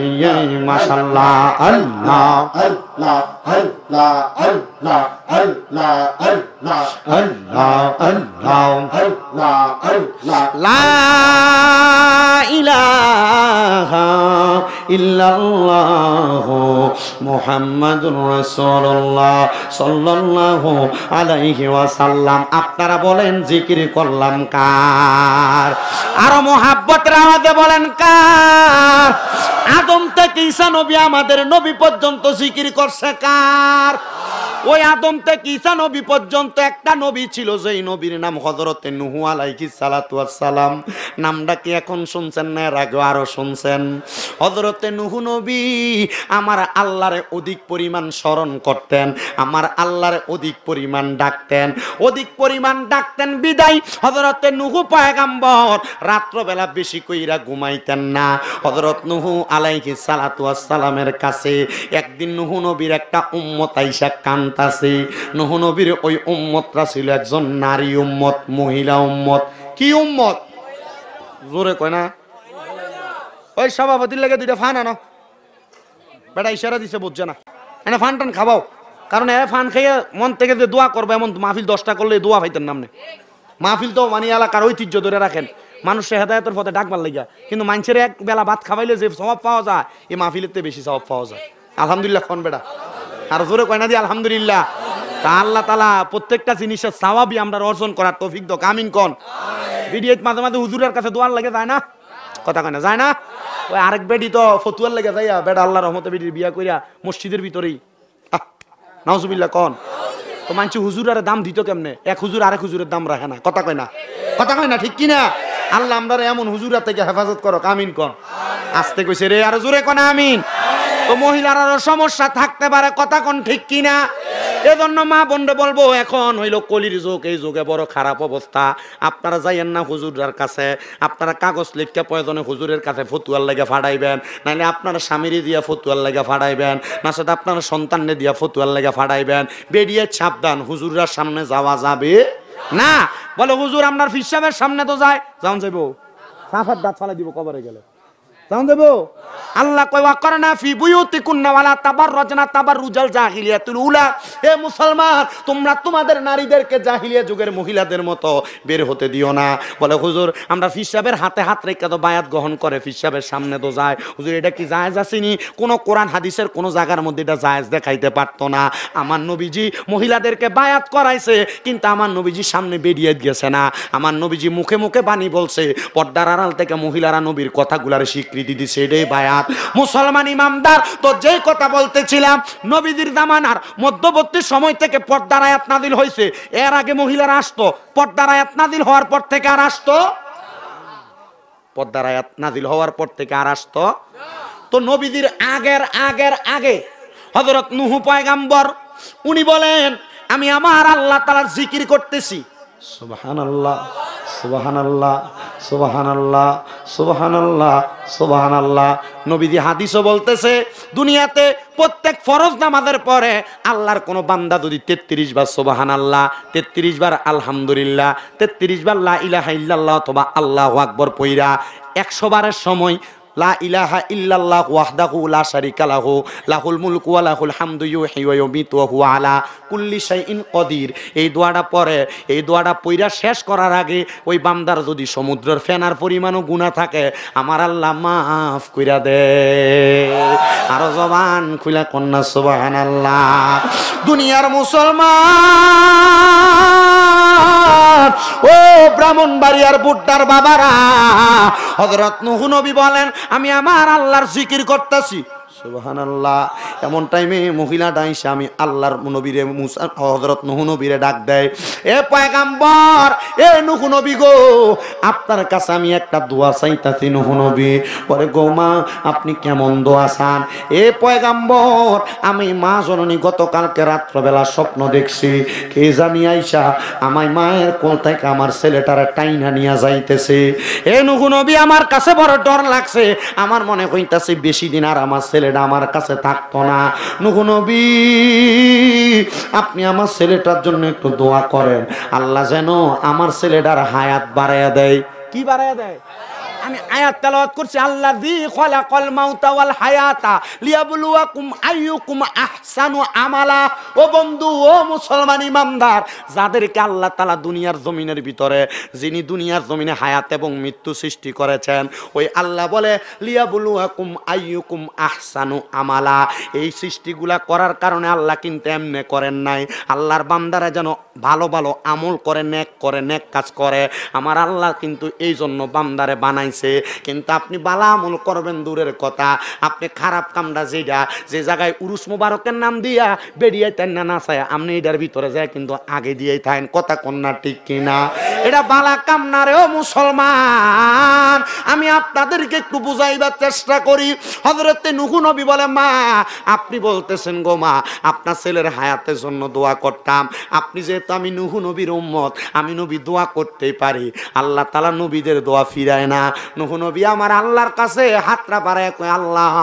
মাশাআল্লাহ আল্লাহ আল্লাহ আল্লাহ আল্লাহ আল্লাহ আল্লাহ আল্লাহ আল্লাহ আল্লাহ আল্লাহ লা ইলাহা ইল্লাল্লাহু মুহাম্মাদুর রাসূলুল্লাহ সাল্লাল্লাহু আলাইহি ওয়াসাল্লাম। আপনারা বলেন জিকির করলাম কার? আরো মোহাব্বতের আওয়াজে বলেন কার? আদম থেকে ঈসা নবী আমাদের নবী পর্যন্ত জিকির করছে কার? ওই আদম থেকে ঈসা নবী পর্যন্ত একটা নবী ছিল, যেই নবীর নাম হযরতে নূহ আলাইহিস সালাতু ওয়াস সালাম। নামটা কি এখন শুনছেন না এর আগে আরো শুনছেন? হযরতে নূহ নবী আমার আল্লাহরে অধিক পরিমাণ স্মরণ করতেন, আমার আল্লাহরে অধিক পরিমাণ ডাকতেন, অধিক পরিমাণ ডাকতেন বিদায় হযরতে নূহ পয়গম্বর রাত্রবেলা বেশি কইরা ঘুমাইতেন না। হযরত নূহ আলাইহিস সালাতু ওয়াস সালামের কাছে একদিন নূহ নবীর একটা উম্মত আইসা কান্তাছে। নূহ নবীর ওই উম্মতরা ছিল একজন নারী উম্মত, মহিলা উম্মত। কি উম্মত? জোরে কয় না। ওই সভাপতির লেগে দুইটা ফান আনো, বেটা ইশারা দিছে বুঝছে না, এনে ফান টান খাবাও। কারণ এ ফান খাইয়ে মন থেকে যে দোয়া করবে, এমন মাহফিল 10টা করলে দোয়া পাইতেন নামনে। মাহফিল তো মানে এলাকার ঐতিহ্য ধরে রাখেন, মানুষের হেদায়েতের পথে ডাকবার লাগিয়া। কিন্তু মানুষের এক বেলা ভাত খাওয়াইলে যে স্বভাব পাওয়া যায়, এই মাহফিলের থেকে বেশি স্বভাব পাওয়া যায়। আলহামদুলিল্লাহ কোন বেটা আর জোরে কয় না দি আলহামদুলিল্লাহ। তা আল্লাহ তাআলা প্রত্যেকটা জিনিসের সওয়াবই আমরা অর্জন করার তৌফিক দাও, আমিন কোন। ভিডিওতে মাঝে মাঝে হুজুরের কাছে দোয়ার লাগে যায় না, কথা কয় না যায় না। ওই আরেক বেডি তো ফতুয়ার লেগে যাইয়া বেটা আল্লাহর রহমতে বেডির বিয়া কইরা মসজিদের ভিতরেই নাউজুবিল্লাহ কোন। তো মানছি হুজুরের দাম দিত কেমনে? এক হুজুর আরেক হুজুরের দাম রাখে না, কথা কয় না, কথা কয় না, ঠিক কি না? আল্লাহ আমরা এমন হুজুরা থেকে হেফাজত করো, আমিন কোন। আস্তে কইছে রে, আর জোরে কোন আমিন। তো মহিলারও সমস্যা থাকতে পারে, কথা কোন, ঠিক কি না? এজন্য মা বন্ধে বলবো, এখন হইল কলির যুগ, এই যুগে বড় খারাপ অবস্থা। আপনারা যাইয়েন না হুজুরের কাছে, আপনারা কাগজ লিখতে প্রয়োজনে হুজুরের কাছে ফতুয়ার লেগে ফাড়াইবেন, নাহলে আপনারা স্বামীরে দিয়া ফতুয়ার লেগে ফাড়াইবেন, না সেটা আপনারা সন্তানরে দিয়া ফতুয়ার লেগে ফাড়াইবেন। বেরিয়ে সাবধান, হুজুরের সামনে যাওয়া যাবে না। বলে হুজুর আপনার ফির সাহেবের সামনে তো যায়, যাও যাইব সাফার দাঁত ফালাই দিব কবরে গেলে, যাও যাইব। আল্লাহ কয় ওয়াকরনা ফি বুয়ুতিকুন্না ওয়ালা তাবাররাজনা তাবাররুজাল জাহিলিয়াতুল উলা। হে মুসলমান, তোমরা তোমাদের নারীদেরকে জাহিলিয়া যুগের মহিলাদের মতো বের হতে দিও না। বলে হুজুর আমরা ফির সাহেবের হাতে হাত রেখে তো বায়াত গ্রহণ করে ফির সাহেবের সামনে তো যায়। হুজুর এটা কি জায়েজ আসেনি? কোন কোরআন হাদিসের কোন জায়গার মধ্যে এটা জায়েজ দেখাইতে পারতো না। আমার নবীজি মহিলাদেরকে বায়াত করাইছে, কিন্তু আমার নবীজির সামনে বেরিয়ে গেছে না। আমার নবীজি মুখে মুখে বাণী বলছে, পর্দার আড়াল থেকে মহিলারা নবীর কথাগুলার স্বীকৃতি দিছে, এটাই বায়াত। মুসলমান ইমামদার তো যে কথা বলতেছিলাম, নবীজির জামানার মধ্যবর্তী সময় থেকে পর্দার আয়াত নাযিল হয়েছে। এর আগে মহিলারা আসতো, পর্দার আয়াত নাযিল হওয়ার পর থেকে আর আসতো, পর্দার আয়াত নাযিল হওয়ার পর থেকে আর আসতো। তো নবীজির আগে হযরত নূহ পয়গম্বর উনি বলেন, আমি আমার আল্লাহ তাআলার জিকির করতেছি। সুবহানাল্লাহ সুবহানাল্লাহ সুবহানাল্লাহ সুবহানাল্লাহ সুবহানাল্লাহ। নবীজি হাদিসও বলতেছে, দুনিয়াতে প্রত্যেক ফরজ নামাজের পরে আল্লাহর কোন বান্দা যদি 33 বার সুবহানাল্লাহ, 33 বার আলহামদুলিল্লাহ, 33 বার লা ইলাহা ইল্লাল্লাহ অথবা আল্লাহু আকবার পয়রা 100 বারের সময় লা ইলাহা ইল্লাল্লাহ ওয়াহদাহু লা শারীকা লাহু লাহুল মুলকু ওয়া লাহুল হামদু ইউহয়ী ওয়া ইউমীতু ওয়া হুয়া আলা কুল্লি শাইইন কদির, এই দোয়াটা পড়ে, এই দোয়াটা পইরা শেষ করার আগে ওই বান্দার যদি সমুদ্রের ফেনার পরিমাণও গুনাহ থাকে, আমার আল্লাহ মাফ কইরা দে। আরো জবান খুলে কন্যা সুবহানাল্লাহ। দুনিয়ার মুসলমান, ও ব্রাহ্মণবাড়িয়ার বুড্ডার বাবারা, হযরত নূহ নবী বলেন, আমি আমার আল্লাহর জিকির করতেছি। সুবহানাল্লাহ। এমন টাইমে মহিলা ডাইসা আমি আল্লাহর নবীরে হযরত নূহ নবীরে ডাক দেয়, এ পয়গম্বর, এ নূহ নবী গো, আপনার কাছে আমি একটা দোয়া চাইতাছি। নূহ নবী বলে, গো মা, আপনি কেমন দোয়া চান? এ পয়গম্বর, আমি মা জননী গতকালকে রাত্রবেলা স্বপ্ন দেখছি, কে জানি আইসা আমার মায়ের কোল থেকে আমার ছেলেটারে টাইনা নিয়ে যাইতেছে। এ নূহ নবী, আমার কাছে বড় ডর লাগছে, আমার মনে হইতাছে বেশি দিন আর আমার ছেলে আমার কাছে থাকতো না। নূহ নবী, আপনি আমার ছেলেটার জন্য একটু দোয়া করেন, আল্লাহ যেন আমার ছেলেটার হায়াত বাড়াইয়া দেয়। কি বাড়াইয়া দেয়? আমি আয়াত তেলাওয়াত করছি, আল্লাযী খালাকাল মাউতা ওয়াল হায়াতা লিয়াবলুয়াকুম আইয়ুকুম আহসানু আমালা। ও বন্ধু, ও মুসলমান ইমানদার, যাদেরকে আল্লাহ তাআলা দুনিয়ার জমিনের ভিতরে, যিনি দুনিয়ার জমিনে হায়াত এবং মৃত্যু সৃষ্টি করেছেন, ওই আল্লাহ বলে লিয়াবলুয়াকুম আইয়ুকুম আহসানু আমালা। এই সৃষ্টিগুলা করার কারণে আল্লাহ কিন্তু এমনি করেন নাই, আল্লাহর বান্দারা যেন ভালো ভালো আমল করে, নেক কাজ করে। আমার আল্লাহ কিন্তু এই জন্য বান্দারে বানাইছে। কিন্তু আপনি ভালো আমল করবেন দূরের কথা, আপনি খারাপ কামটা যেটা, যে জায়গায় উরুস মুবারকের নাম দিয়া বেরিয়ে তেন না নাচায়, আপনি এটার ভিতরে যায় কিন্তু আগে দিয়েই থাকেন। কথা কন্যা ঠিক কিনা? এটা বালা কাম না রে ও মুসলমান। আমি আপনাদেরকে একটু বুঝাইবার চেষ্টা করি। হযরতে নূহ নবী বলে, মা আপনি বলতেছেন গো মা, আপনার ছেলের হায়াতের জন্য দোয়া করতাম। আপনি যেহেতু আমি নূহ নবীর উম্মত, আমি নবী দোয়া করতেই পারি। আল্লাহ তাআলা নবীদের দোয়া ফিরায় না। নূহ নবী আমার আল্লাহর কাছে হাতটা বাড়ায় কয়, আল্লাহ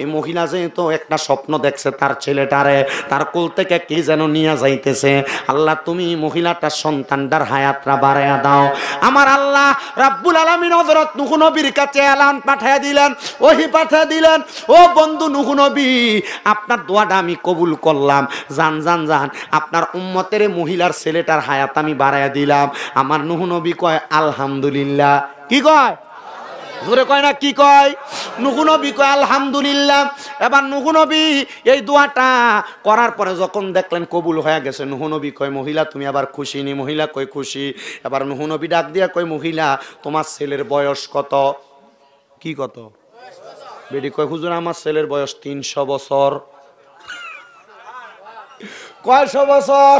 এই মহিলা যেহেতু একটা স্বপ্ন দেখছে তার ছেলেটারে তার কোল থেকে কে যেন নিয়ে যাইতেছে, আল্লাহ তুমি মহিলাটার সন্তানটার হায়াতটা বাড়ায়া দাও। আমার আল্লাহ রাব্বুল আলামিন হযরত নূহ নবীর কাছে এলান পাঠিয়ে দিলেন, ওহী পাঠিয়ে দিলেন, ও বন্ধু নূহ নবী, আপনার দোয়াটা আমি কবুল করলাম। জান জান জান, আপনার উম্মতের মহিলার ছেলেটার হায়াত আমি বাড়ায়া দিলাম। আমার নূহ নবী কয় আলহামদুলিল্লাহ। কি কয়? জোরে কয় না কি কয়? নূহ নবী কয় আলহামদুলিল্লাহ। এবার নূহ নবী এই দোয়াটা করার পরে যখন দেখলেন কবুল হয়ে গেছে, নূহ নবী কয়, মহিলা তুমি আবার খুশি নি? মহিলা কয় খুশি। এবার নূহ নবী ডাক দিয়া কয়, মহিলা তোমার ছেলের বয়স কত? কি কত? বেডি কয়, হুজুর আমার ছেলের বয়স 300 বছর। কয়শো বছর?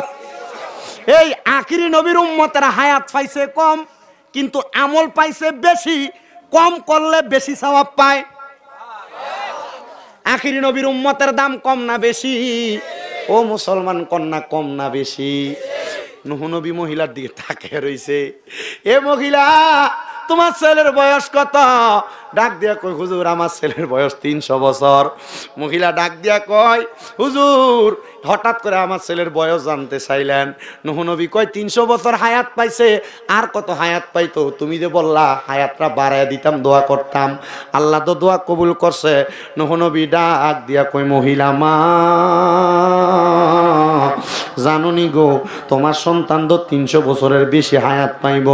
এই আখিরি নবীর উম্মতেরা হায়াত পাইছে কম, কিন্তু আমল পাইছে বেশি। কম করলে বেশি সওয়াব পায়। আখিরি নবীর উম্মতের দাম কম না বেশি? ও মুসলমান কন্যা, কম না বেশি? নূহ নবী মহিলার দিকে তাকিয়ে রইছে। এ মহিলা তোমার ছেলের বয়স কত? ডাক দিয়া কয়, হুজুর আমার ছেলের বয়স 300 বছর। মহিলা ডাক দিয়া কয়, হুজুর হঠাৎ করে আমার ছেলের বয়স জানতে চাইলেন? নূহ নবী কয়, 300 বছর হায়াত পাইছে, আর কত হায়াত পাইতো? তুমি যে বললা হায়াতটা বাড়ায় দিতাম, দোয়া করতাম, আল্লাহ তো দোয়া কবুল করছে। নূহ নবী ডাক দিয়া কয়, মহিলা মা জানুনি গো, তোমার সন্তান তো 300 বছরের বেশি হায়াত পাইব,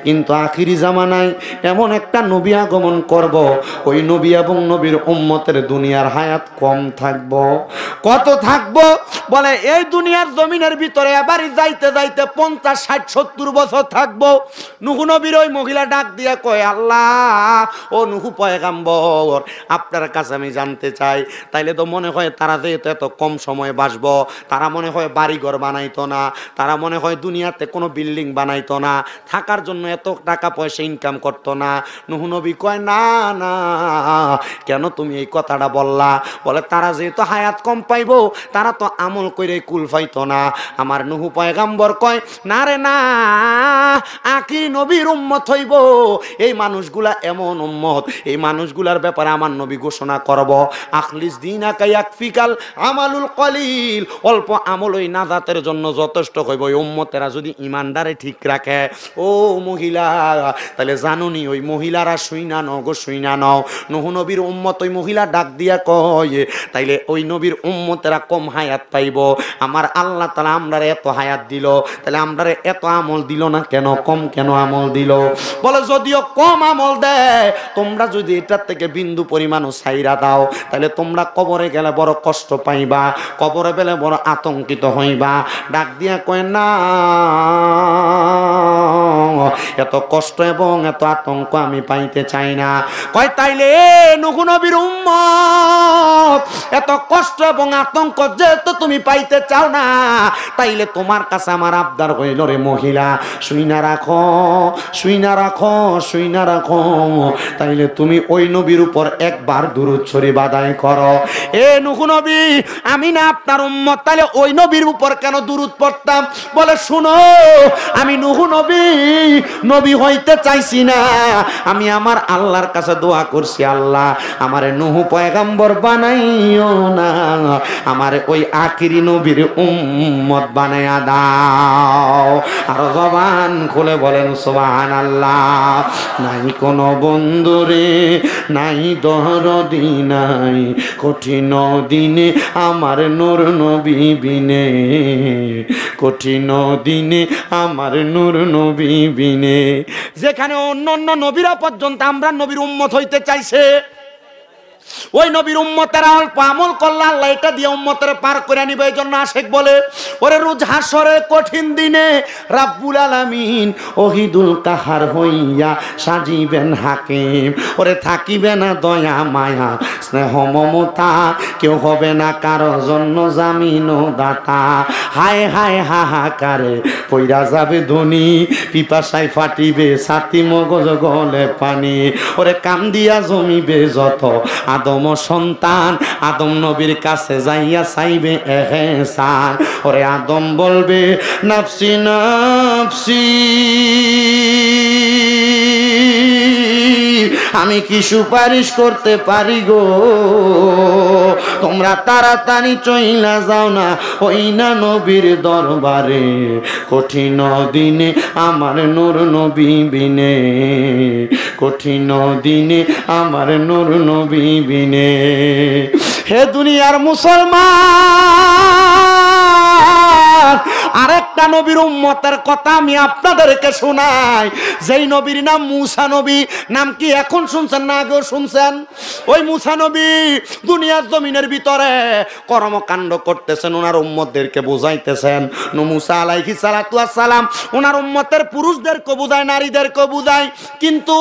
কিন্তু আখিরি জামানায় এমন একটা নবী আগমন করব, ওই নবী এবং নবীর উম্মতের দুনিয়ার হায়াত কম থাকব। কত থাকব? বলে এই দুনিয়ার জমিনের ভিতরে এবারই যাইতে যাইতে 50, 60, 70 বছর থাকব। নূহ নবীর ওই মহিলা ডাক দিয়া কয়, আল্লাহ ও নূহ পয়গাম্বর, আপনার কাছে আমি জানতে চাই, তাইলে তো মনে হয় তারা যেহেতু এত কম সময়ে বাঁচবো, তারা মনে হয় বাড়ি ঘর বানাইতো না, তারা মনে হয় দুনিয়াতে কোনো বিল্ডিং বানাইতো না, থাকার জন্য এত টাকা পয়সা ইনকাম করতো না। নূহ নবী কয়, না না, কেন তুমি এই কথাটা বললা? বলে তারা যেহেতু হায়াত কম পাইবো, তারা তো আমল করে কুল পাইতো না। আমার নূহ পয়গাম্বর কয়, না রে না, আখিরি নবীর উম্মত হইব এই মানুষগুলা এমন উম্মত, এই মানুষগুলার ব্যাপারে আমার নবী ঘোষণা করব, আখলিস দীনাকা ইয়াকফিকাল আমালুল কলিল, অল্প আমল ওই নাজাতের জন্য যথেষ্ট হইব। ওই উম্মতেরা যদি ইমানদারে ঠিক রাখে, ও মহিলা তাহলে জানুনি ওই মহিলারা শুইনা নও গো, শুইনা নও। নূহ নবীর উম্মত ওই মহিলা ডাক দিয়া কয়, তাইলে ওই নবীর উম্মতেরা কম হায়াত পাইব, আমার আল্লাহ তাআলা আমরারে এত হায়াত দিল, তাহলে আমরারে এত আমল দিল না কেন? কম কেন আমল দিল? বলে যদিও কম আমল দেয়, তোমরা যদি এটার থেকে বিন্দু পরিমাণও ছাইরা দাও, তাহলে তোমরা কবরে গেলে বড় কষ্ট পাইবা, কবরে গেলে বড় আতঙ্কিত হইবা। ডাক দিয়া কয়, না, এত কষ্ট এবং এত আতঙ্ক আমি পাইতে চাই না। কয়, তাইলে নূহ নবীর উম্মত এত কষ্ট এবং আতঙ্ক যেহেতু তুমি পাইতে চাও না, তাইলে তোমার কাছে আমার আবদার হইল রে মহিলা, শুইনা রাখো, শুইনা রাখো, শুইনা রাখো, তাইলে তুমি ওই নবীর উপর একবার দুরূদ শরীফ আদায় করো। এ নূহ নবী, আমি না আপনার উম্মত, তাইলে ওই নবীর উপর কেন দুরূদ পড়তাম? বলে শুনো, আমি নূহ নবী নবী হইতে চাইছি না, আমি আমার আল্লাহর কাছে দোয়া করছি, আল্লাহ আমারে নূহ পয়গাম্বর বানাইও। দিও না, আমার ওই আখিরি নবীর উম্মত বানায়া দাও। আর জবান খুলে বলেন সুবহানাল্লাহ। নাই কোনো বন্ধুরে, নাই দরদি, নাই কঠিন দিনে আমার নূর নবী বিনে, কঠিন দিনে আমার নূর নবী বিনে। যেখানে অন্য অন্য নবীরা পর্যন্ত আমরা নবীর উম্মত হইতে চাইছে, ওই নবীর উম্মতেরা অল্প আমল করলে আল্লাহ এটা দিয়ে উম্মতের পার করে নিবে। এই জন্য আশেক বলে, ওরে রোজ হাসরের কঠিন দিনে রাব্বুল আলামিন ওহিদুল কাহার হইয়া সাজিবেন হাকিম। ওরে থাকিবে না দয়া মায়া স্নেহ মমতা, কেউ হবে না কারো জন্য জামিন ও দাতা। হায় হায় হাহাকারে পইরা যাবে ধনী, পিপাসায় ফাটিবে ছাতি মগজ গলে পানি। ওরে কাম দিয়া জমিবে যত আদম সন্তান, আদম নবীর কাছে যাইয়া চাইবে এহসান। ওরে আদম বলবে নাফসি নাফসি, আমি কি সুপারিশ করতে পারি গো? তোমরা তাড়াতাড়ি চইলা যাও না ওই না নবীর দরবারে, কঠিন দিনে আমার নূর নবী বিনে, কঠিন দিনে আমার নূর নবী বিনে। হে দুনিয়ার মুসলমান, আরেকটা নবীর উম্মতের কথা আমি আপনাদেরকে শোনাই, যেই নবীর নাম মুসা নবী। নাম কি এখন শুনছেন না আগেও শুনছেন? ওই মুসা নবী দুনিয়ার জমিনের ভিতরে কর্মকাণ্ড করতেছেন, ওনার উম্মতদেরকে বুঝাইতেছেন। মুসা আলাইহিস সালাতু ওয়াস সালাম ওনার উম্মতের পুরুষদেরকে বুঝায়, নারীদেরকে বুঝায়। কিন্তু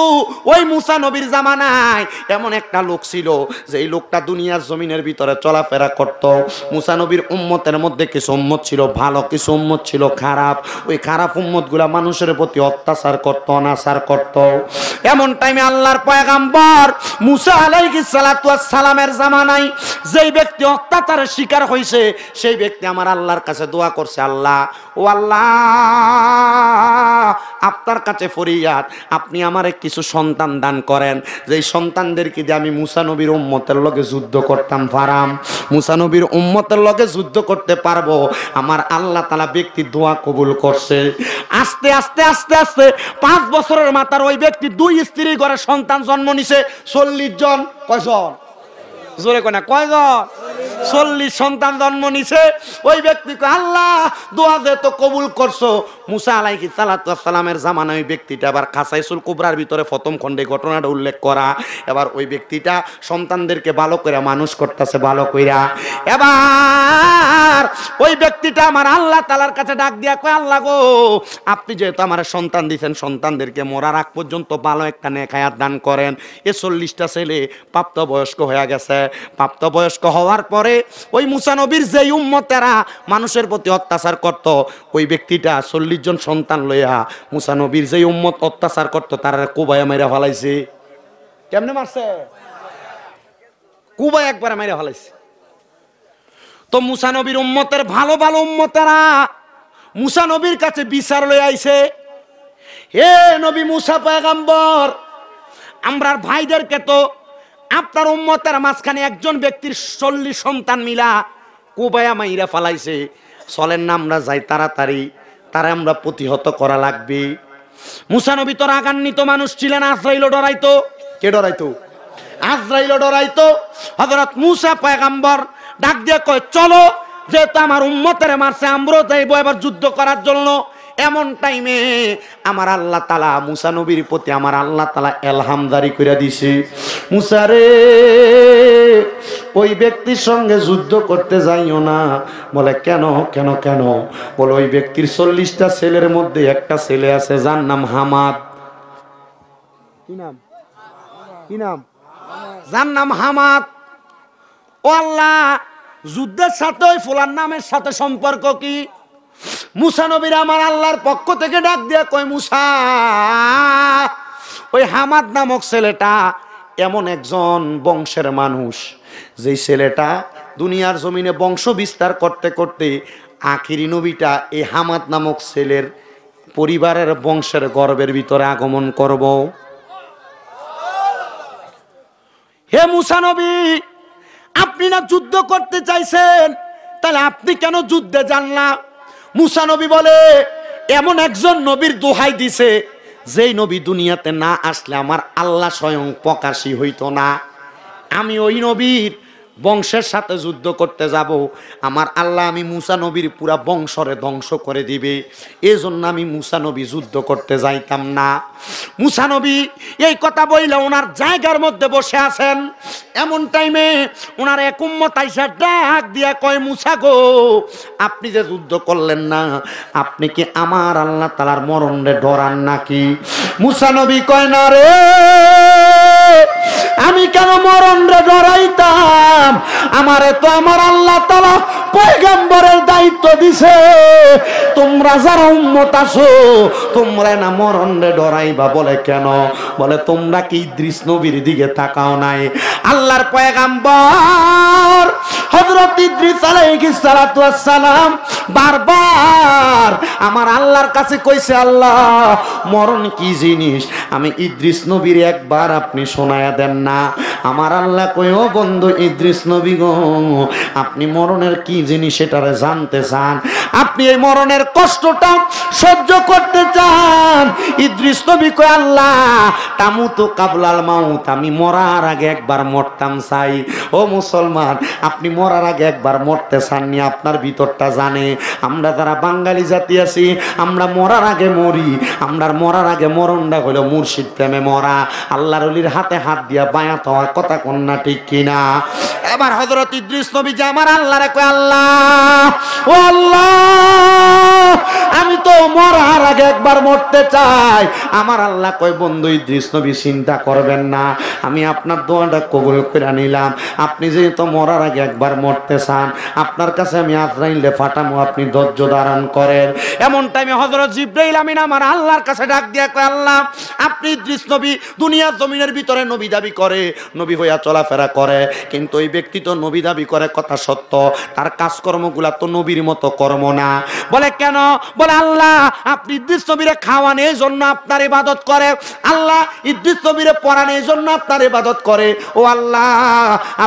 ওই মুসা নবীর জামানায় এমন একটা লোক ছিল, যেই লোকটা দুনিয়ার জমিনের ভিতরে চলাফেরা করত। মুসা নবীর উম্মতের মধ্যে কিছু উম্মত ছিল ভালো, কিছু উম্মত ছিল খারাপ। ওই খারাপ উম্মত গুলা মানুষের প্রতি অত্যাচার করত, অনাচার করত। এমন টাইমে আল্লাহর পয়গাম্বর মুসা আলাইহিস সালাতু ওয়াস সালামের জামানায় যেই ব্যক্তি অত্যাচারের শিকার হয়েছে, সেই ব্যক্তি আমার আল্লাহর কাছে দোয়া করছে, আল্লাহ ও আল্লাহ, আপনার কাছে ফরিয়াদ, আপনি আমারে কিছু সন্তান দান করেন, যেই সন্তানদেরকে দিয়ে আমি মুসা নবীর উম্মতের লগে যুদ্ধ করতাম পারাম, মুসা নবীর উম্মতের লগে যুদ্ধ করতে পারবো। আমার আল্লাহ তাআলা ব্যক্তি দোয়া কবুল করছে। আস্তে আস্তে আস্তে আস্তে 5 বছরের মাথার ওই ব্যক্তি 2 স্ত্রী ঘরে সন্তান জন্ম নিছে। 40 জন, কয়জন? জোরে কয় না, কয়জন? 40 সন্তান জন্ম নিছে। ওই ব্যক্তিকে আল্লাহ দোয়া যে তো কবুল করছো। মুসা আলাইহিস সালাতু ওয়াস সালামের জামানায় ওই ব্যক্তিটা আবার খাসাইসুল কুবরার ভিতরে প্রথম খণ্ডে ঘটনাটা উল্লেখ করা। এবার ওই ব্যক্তিটা সন্তানদেরকে ভালো করে মানুষ করতেছে, ভালো কইরা। এবার ওই ব্যক্তিটা আমার আল্লাহ তাআলার কাছে ডাক দিয়া কয়, আল্লাহ গো, আপনি যেহেতু আমার সন্তান দিয়েছেন, সন্তানদেরকে মরার আগ পর্যন্ত ভালো একটা নেক হায়াত দান করেন। এ 40টা ছেলে প্রাপ্তবয়স্ক হয়ে গেছে। প্রাপ্তবয়স্ক হওয়ার পরে ওই মুসা নবীর যেই উম্মতেরা মানুষের প্রতি অত্যাচার করত, ওই ব্যক্তিটা 40 জন সন্তান লইয়া মুসা নবীর যেই উম্মত অত্যাচার করত তারা কুবায় মেরে ফেলাইছে। কেমনে মারছে? কুবায় একবারে মেরে ফেলাইছে। তো মুসা নবীর উম্মতের ভালো ভালো উম্মতেরা মুসা নবীর কাছে বিচার লয়ে আইছে, হে নবী মুসা পয়গম্বর, আমরার ভাইদেরকে তো আপনার উম্মতের মাঝখানে একজন ব্যক্তির 40 সন্তান মিলা কুবায়া মাইরা ফালাইছে। চলেন না আমরা যাই তাড়াতাড়ি, তারা আমরা প্রতিহত করা লাগবে। মুসা নবী তো রাগান্বিত মানুষ ছিলেন, আজরাইল ডরাইতো। কে ডরাইতো? আজরাইল ডরাইতো। হযরত মুসা পয়গম্বর ডাক দিয়ে কয়, চলো, যেহেতু আমার উম্মতের মারছে, আমরাও যাইবো এবার যুদ্ধ করার জন্য। এমন টাইমে আমার আল্লাহ তাআলা মুসা নবীর প্রতি আমার আল্লাহ তাআলা ইলহাম জারি করে দিছে, মুসা রে, ওই ব্যক্তির সঙ্গে যুদ্ধ করতে যাইও না। বলে কেন কেন কেন? বলে ওই ব্যক্তির 40টা ছেলের মধ্যে একটা ছেলে আছে যার নাম হামাদ। কি নাম? কি নাম? যার নাম হামাদ। ও আল্লাহ, যুদ্ধের সাথে ওই ফুলার নামের সাথে সম্পর্ক কি? মুসা নবীর আমার আল্লাহর পক্ষ থেকে ডাক দিয়া কয়, মুসা, ওই হামাদ নামক ছেলেটা এমন একজন বংশের মানুষ, যেই ছেলেটা দুনিয়ার জমিনে বংশ বিস্তার করতে করতে আখিরি নবীটা এই হামাদ নামক ছেলের পরিবারের বংশের গর্ভের ভিতরে আগমন করব। হে মুসা নবী, আপনি না যুদ্ধ করতে চাইছেন, তাহলে আপনি কেন যুদ্ধে যান না? মুসা নবী বলে, এমন একজন নবীর দোহাই দিছে, যেই নবী দুনিয়াতে না আসলে আমার আল্লাহ স্বয়ং প্রকাশই হইতো না। আমি ওই নবীর বংশের সাথে যুদ্ধ করতে যাব, আমার আল্লাহ আমি মুসা নবীর পুরা বংশরে ধ্বংস করে দিবে, এই জন্য আমি মুসা নবী যুদ্ধ করতে যাইতাম না। মুসা নবী এই কথা বইলে ওনার জায়গার মধ্যে বসে আছেন। এমন টাইমে ওনার এক উম্মত আইসা ডাক দিয়া কয়, মুসা গো, আপনি যে যুদ্ধ করলেন না, আপনি কি আমার আল্লাহ তাআলার মরণে ডরান নাকি? মুসা নবী কয়, না রে, আমি কেন মরণরে ডরাইতাম? আমারে তো আমার আল্লাহ তাআলা পয়গম্বরের দায়িত্ব দিছে, তোমরা যারা উম্মত আছো তোমরা না মরণরে ডরাইবা। বলে কেন? বলে তোমরা কি ইদ্রিস নবীর দিকে তাকাও নাই? আল্লাহর পয়গম্বর হযরত ইদ্রিস আলাইহিস সালাতু ওয়াস সালাম বারবার আমার আল্লাহর কাছে কইছে, আল্লাহ মরণ কি জিনিস আমি ইদ্রিস নবীর একবার আপনি শোনায়া দেন না। আমার আল্লাহ কই, ও বন্ধু ইদ্রিস নবী গো, আপনি মরণের কি জিনিস এটারে জানতে চান, আপনি এই মরণের কষ্টটা সহ্য করতে চান? ইদ্রিস নবী কই, আল্লাহ তামুতু কাবলাল মাউত, আমি মরার আগে একবার মরতাম চাই। ও মুসলমান, আপনি মরার আগে একবার মরতে চাননি? আপনার ভিতরটা জানে, আমরা যারা বাঙালি জাতি আছি আমরা মরার আগে মরি, আমরা মরার আগে মরণটা হলো মুর্শিদ প্রেমে মরা, আল্লাহর ওলির হাতে হাত দিয়া বায়াত হওয়ার কথা কন্যা, ঠিক কিনা? এবার হযরত ইদ্রিস নবী যে আমার আল্লাহরে কয়, আল্লাহ ও আল্লাহ, আমি তো মরার আগে একবার মরতে চাই। আমার আল্লাহ কয়, বন্ধু ইদ্রিস নবী চিন্তা করবেন না, আমি আপনার দোয়াটা কবুল করে নিলাম। আপনি যেহেতু মরার আগে একবার মরতে চান, আপনার কাছে আমি আজরাইলে ফাটামো, আপনি ধৈর্য ধারণ করেন। এমন টাইমে হযরত জিবরাইল আমিন আমার আল্লাহর কাছে ডাক দিয়া কয়, আল্লাহ আপনি ইদ্রিস নবী দুনিয়ার জমিনের ভিতরে নবী দাবি করে, নবী হইয়া চলাফেরা করে, কিন্তু ওই ব্যক্তি তো নবী দাবি করে কথা সত্য, তার কাজকর্মগুলা তো নবীর মতো কর্ম না। বলে কেন? বলে আল্লাহ আপনি ইদ্রিস নবীরে খাওয়ান এই জন্য আপনার ইবাদত করে, আল্লাহ ইদ্রিস নবীরে পড়ান এই জন্য আপনার ইবাদত করে। ও আল্লাহ,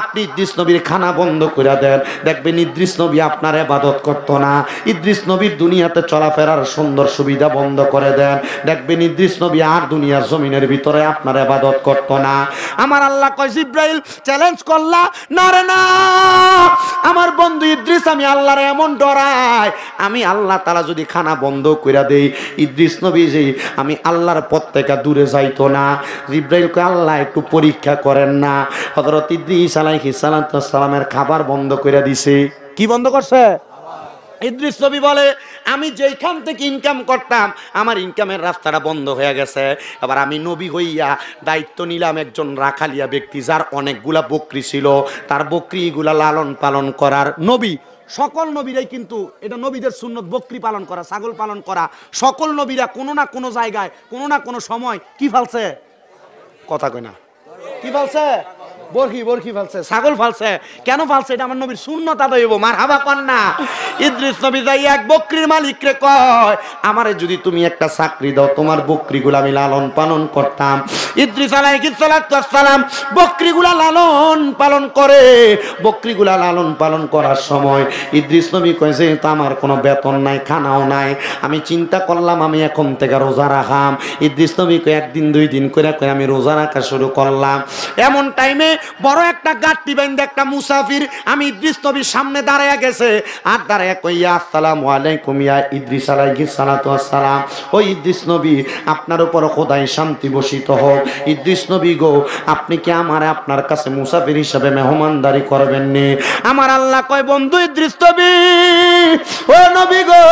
আপনি ইদ্রিস নবীর খানা বন্ধ করে দেন, দেখবেন ইদ্রিস নবী আপনার ইবাদত করতো না। ইদ্রিস নবীর দুনিয়াতে চলাফেরার সুন্দর সুবিধা বন্ধ করে দেন, দেখবেন ইদ্রিস নবী আর দুনিয়ার জমিনের ভিতরে আপনার ইবাদত করতো না। আমার আল্লাহ কয়, জিবরাইল চ্যালেঞ্জ করলা? না রে না, আমার বন্ধু ইদ্রিস আমি আল্লাহর এমন ডরাই, আমি আল্লাহ তাআলা যদি খানা বন্ধ কইরা দেই, ইদ্রিস নবী যে আমি আল্লাহর পথ থেকে দূরে যাইতো না। জিবরাইল কয়, আল্লাহ একটু পরীক্ষা করেন না। হযরত ইদ্রিস আলাইহিস সালামের খাবার বন্ধ কইরা দিছে। কি বন্ধ করছে? ইদ্রিস নবী বলে, আমি যেইখান থেকে ইনকাম করতাম আমার ইনকামের রাস্তাটা বন্ধ হয়ে গেছে। এবার আমি নবী হইয়া দায়িত্ব নিলাম একজন রাখালিয়া ব্যক্তি, যার অনেকগুলা বকরি ছিল, তার বকরিগুলা লালন পালন করার। নবী, সকল নবীরাই কিন্তু এটা নবীদের সুন্নত, বকরি পালন করা, ছাগল পালন করা। সকল নবীরা কোনো না কোনো জায়গায় কোনো না কোনো সময় কি ফেলছে? কথা কয় না, কি ফেলছে? বরকি ফেলছে, ছাগল ফেলছে। কেন ফেলছে? এটা আমার নবীর সুন্নত আদায় হইব। মারহাবা কন্যা। ইদ্রিস নবী যাই এক বকরির মালিকরে কয়, আমারে যদি তুমি একটা চাকরি দাও, তোমার বকরিগুলো আমি লালন পালন করতাম। ইদ্রিস আলাইহিস সালাম বকরিগুলা লালন পালন করে। বকরিগুলা লালন পালন করার সময় ইদ্রিস নবী কয়, যে তো আমার কোনো বেতন নাই, খানাও নাই, আমি চিন্তা করলাম আমি এখন থেকে রোজা রাখাম। ইদ্রিস নবী কয়, একদিন দুই দিন করে আমি রোজা রাখা শুরু করলাম। এমন টাইমে বড় একটা গাট্টি বাইন্দা একটা মুসাফির আমি ইদ্রিস নবীর সামনে দাঁড়ায়া গেছে, আর দাঁড়ায়া কইয়া, আসসালামু আলাইকুম ইয়া ইদ্রিস আলাইহিস সালাতু ওয়াস সালাম। ও ইদ্রিস নবী, আপনার উপর খোদাই শান্তি বর্ষিত হোক। ইদ্রিস নবী গো, আপনি কি আমারে আপনার কাছে মুসাফির হিসেবে মেহমানদারি করবেন নি? আমার আল্লাহ কয়, বন্ধু ইদ্রিস নবী, ও নবী গো,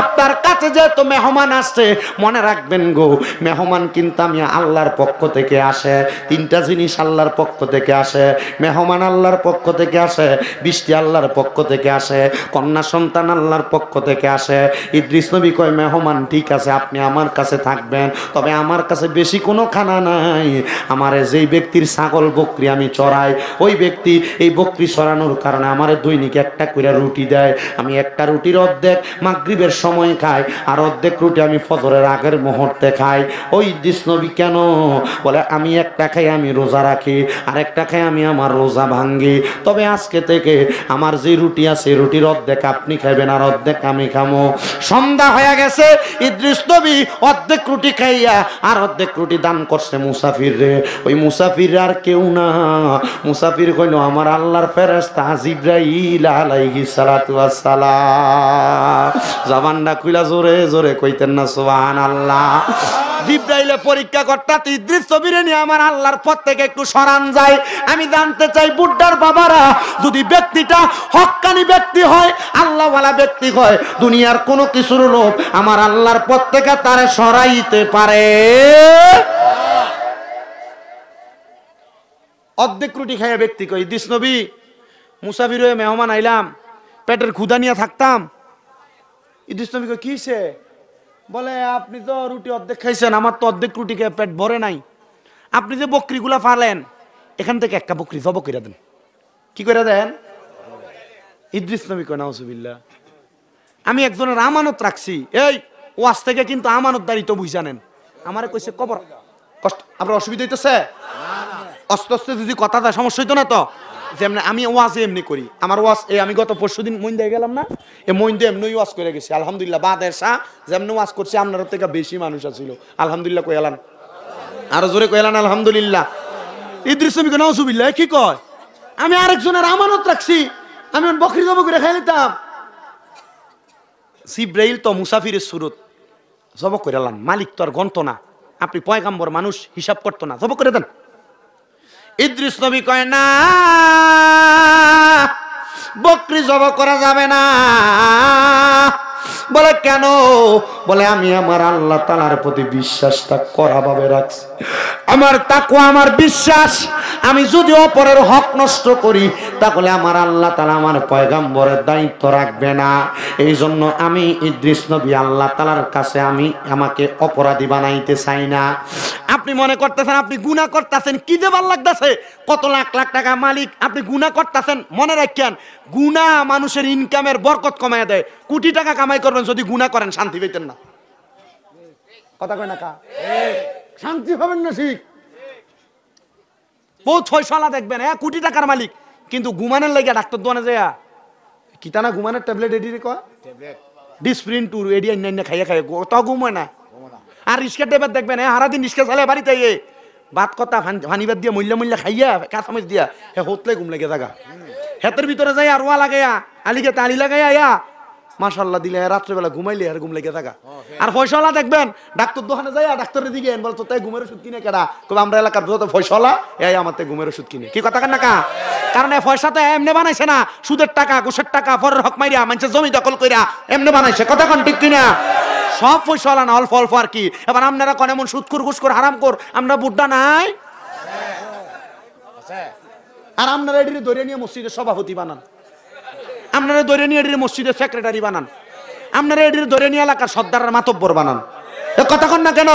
আপনার কাছে যেহেতু মেহমান আসছে, মনে রাখবেন গো, মেহমান কিন্তু আমি আল্লাহর পক্ষ থেকে আসে। তিনটা জিনিস আল্লাহর পক্ষ থেকে আসে, মেহমান আল্লাহর পক্ষ থেকে আসে, বৃষ্টি আল্লাহর পক্ষ থেকে আসে, কন্যা সন্তান আল্লাহর পক্ষ থেকে আসে। ইদ্রিস নবী কয়, মেহমান ঠিক আছে, আপনি আমার কাছে থাকবেন, তবে আমার কাছে বেশি কোনো খানা নাই। আমারে যেই ব্যক্তির ছাগল বকরি আমি চড়াই, ওই ব্যক্তি এই বকরি চড়ানোর কারণে আমারে দৈনিক একটা করে রুটি দেয়। আমি একটা রুটির অর্ধেক মাগরিবের সময় খাই, আর অর্ধেক রুটি আমি ফজরের আগের মুহূর্তে খাই। ওই ইদ্রিস নবী কেন? বলে আমি একটা খাই, আমি রোজা রাখি। আরেকটা খাই আমি আমার রোজা ভাঙ্গি। তবে আজকে থেকে আমার যে রুটি আছে রুটির অর্ধেক আপনি খাইবেন আর অর্ধেক আমি খামো। সন্ধ্যা হয়ে গেছে, ইদ্রিস নবী অর্ধেক রুটি খাইয়া আর অর্ধেক রুটি দান করছে মুসাফির রে। ওই মুসাফির আর কেউ না, মুসাফির কইল আমার আল্লাহর ফেরেশতা জিবরাইল আলাইহিস সালাতু ওয়াস সালাম। জবানটা খুইলা জোরে জোরে কইতেন না সুবহানাল্লাহ। জিবরাইলে পরীক্ষা করতে ইদ্রিস নবীরে নিয়ে আমার আল্লাহর পথ থেকে একটু সরান যায়। আমি জানতে চাই বুড্ডার বাবারা, যদি ব্যক্তিটা হক্কানি ব্যক্তি হয়, আল্লাহওয়ালা ব্যক্তি হয়, দুনিয়ার কোনো কিছুর লোভ আমার আল্লাহর পথ থেকে তারে সরাইতে পারে? অর্ধেক রুটি খাইয়া ব্যক্তি কই ইদ্রিস নবী মুসাফির হয়ে মেহমান আইলাম, পেটের ক্ষুধা নিয়ে থাকতাম। ইদ্রিস নবী কই কিছে? বলে আপনি তো রুটি অর্ধেক খাইছেন, আমার তো অর্ধেক রুটি খেয়ে পেট ভরে নাই। আপনি যে বকরিগুলা ফালেন এখান থেকে একটা বকরি জব করে দেন। কি করে দেন? ইদ্রিস নবী কয় নাউজুবিল্লাহ, আমি একজনের আমানত রাখছি, এই ওয়াজ থেকে কিন্তু আমানতদারি তো বুঝ জানেন। আমারে কইছে কবর কষ্ট, আপনার অসুবিধা হইতেছে? অস্তে আস্তে যদি কথা দেয় সমস্যা হইতো না তো? যেমন আমি ওয়াজ এমনি করি, আমার ওয়াজ এই আমি গত পরশুদিন মইন্দে গেলাম না, এই মইন্দে এমনি ওয়াজ করে গেছি আলহামদুলিল্লাহ। বাদের শাহ যেমন ওয়াজ করছে আপনার থেকে বেশি মানুষ আছিল আলহামদুলিল্লাহ। কইলান আরো জোরে কইলান আলহামদুলিল্লাহ। ইদ্রিস নবী কয় নাউজুবিল্লাহ, কি কয়? আমি আরেকজনের আমানত রাখছি, আমি বকরি জব করে খাই নিতাম। জিবরাইল তো মুসাফিরের সুরত জব করে লান, মালিক তো আর গন্ত না, আপনি পয়গাম্বর মানুষ হিসাব করতো না, জব করে দেন। ইদ্রিস নবী কয় না, বকরি জব করা যাবে না। বলে কেন? বলে আমি আমার আল্লাহ তাআলার প্রতি বিশ্বাসটা কড়া ভাবে রাখছি, আমার তাকওয়া আমার বিশ্বাস, আমি যদি অপরের হক নষ্ট করি তাহলে আমার আল্লাহ তাআলা আমার পয়গম্বরের দায়িত্ব রাখবে না। এই জন্য আমি ইদ্রিস নবী আল্লাহ তাআলার কাছে আমাকে অপরাধী বানাইতে চাই না। আপনি মনে করতেছেন আপনি গুনাহ করতেছেন, কি যে ভাল লাগতেছে, কত লাখ লাখ টাকা মালিক, আপনি গুনাহ করতেছেন। মনে রাখেন গুনাহ মানুষের ইনকামের বরকত কমায় দেয়। কোটি টাকা কামাই করবেন, যদি গুনাহ করেন শান্তি পেতেন না। কথা কয় না কা? শান্তি পাবেন না। ঠিক বহুত ফয়সালা দেখবেন, হ্যাঁ কোটি টাকার মালিক, কিন্তু ঘুমানোর লাগে ডাক্তার দোকানে যায় কিতা না ঘুমানোর ট্যাবলেট এডি রে কয় ডিসপ্রিন টুর এডি আইনা খাইয়া খাইয়া তো ঘুম হয় না। আর রিস্কা ডেবার দেখবেন হ্যাঁ সারাদিন রিস্কা চালে বাড়িতে ভাত কথা ভানিবাদ দিয়ে মূল্য খাইয়া কাঁচামচ দিয়া হে হতলে ঘুম লেগে থাকা। হেতের ভিতরে যাই আর ওয়া লাগাইয়া আলিকে তালি লাগাইয়া মাশাআল্লাহ দিলে রাত্রেবেলা ঘুমাইলে আর ঘুম লেগে থাকা। আর ফয়সালা দেখবেন ডাক্তার দোকানে যায় ডাক্তারের দিকে বল তো তাই ঘুমের ওষুধ কিনে কেডা? কবে আমরা এলাকার যত ফয়সালা এই আমার তাই ঘুমের ওষুধ কিনে। কি কথা কেন না কা? কারণ এই পয়সা তো এমনি বানাইছে না, সুদের টাকা ঘুষের টাকা পরের হক মাইরা মানুষের জমি দখল কইরা এমনি বানাইছে। কথা কোন ঠিক কিনা? সব ফয়সালা না, অল্প অল্প আর কি। এবার আপনারা কোন এমন সুদখোর ঘুষখোর হারামখোর আমরা বুড্ডা নাই? আর আপনারা এডিরে ধরে নিয়ে মসজিদের সভাপতি বানান, আপনারা ধরে নিয়ে এডিরে মসজিদের সেক্রেটারি বানান, আপনারা এডিরে ধরে নিয়ে এলাকার সর্দারের মাতব্বর বানান। কথা কন না কেন?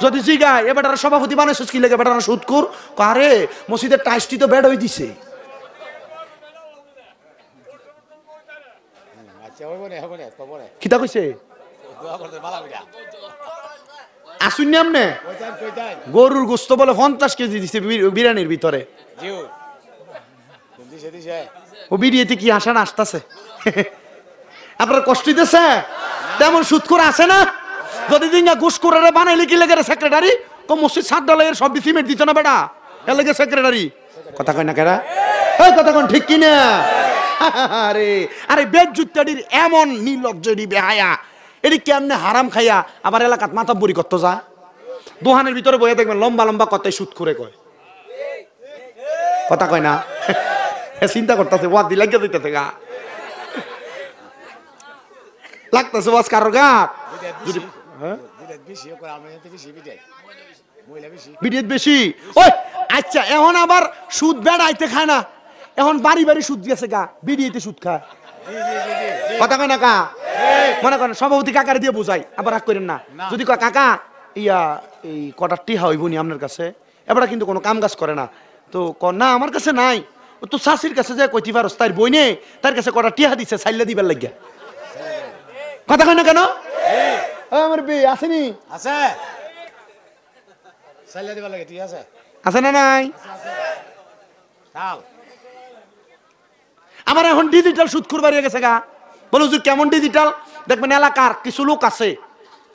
যদি জিগা এ বেটার সভাপতি বানাইছিস কি লেগে বেটার সুদখোর? আরে মসজিদের টাইসটি তো বেড হয়ে দিছে। কিতা কইছে? আসুন নামনে গরুর গোস্ত বলে 50 কেজি দিছে বিরিয়ানির ভিতরে। ও বিরিয়ানিতে কি আশা না আসতেছে? আপনার কষ্ট দিতেছে? তেমন সুদখোর আছে না? যদি দিঙ্গা ঘুষ করে বানাইলে কি লেগে সেক্রেটারি তো মসজিদ সাত ডালাইয়ের সব সিমেন্ট দিত না বেটা, এর লেগে সেক্রেটারি। কথা কয় না কেরা? এই কথা কোন ঠিক কিনা? আরে আরে বেজ্জুত্তাডির এমন নির্লজ্জরি বেহায়া এটি কেমনে হারাম খাইয়া আবার এলাকাত মাতাব্বরি করতে যা। দোহানের ভিতরে বইয়া দেখবেন লম্বা লম্বা কথাই সুদ করে কয়। কথা কয় না? চিন্তা করতেছে ওয়াজ দি লাগিয়ে দিতেছে গা, লাগতেছে ওয়াজ কারোর গা। বেশি ওই আচ্ছা এখন আবার সুদ বেড় আইতে খায় না, এখন বাড়ি বাড়ি সুদ গেছে গা, বিড়িতে সুদ খায়। কথা কয় না কা? মনে করেন সভাপতি কাকারে দিয়ে বোঝাই, আবার রাগ করেন না। যদি কয় কাকা ইয়া এই কটা টিহা হইব নি আপনার কাছে, এবার কিন্তু কোনো কাম কাজ করে না, তো না আমার কাছে নাই, তো শাশির কাছে যায় কইতে পারস তার বই নে তার কাছে কটা টিহা দিছে সাইল্লা দিবার লাগিয়া। কথা কয় না কেন? আমার বে আসেনি? আছে সাইল্লা দিবার লাগে, ঠিক আছে? আছে না নাই? আমার এখন ডিজিটাল সুদখোর বাড়িয়ে গেছে গা। বলো হুজুর কেমন ডিজিটাল? দেখবেন এলাকার কিছু লোক আছে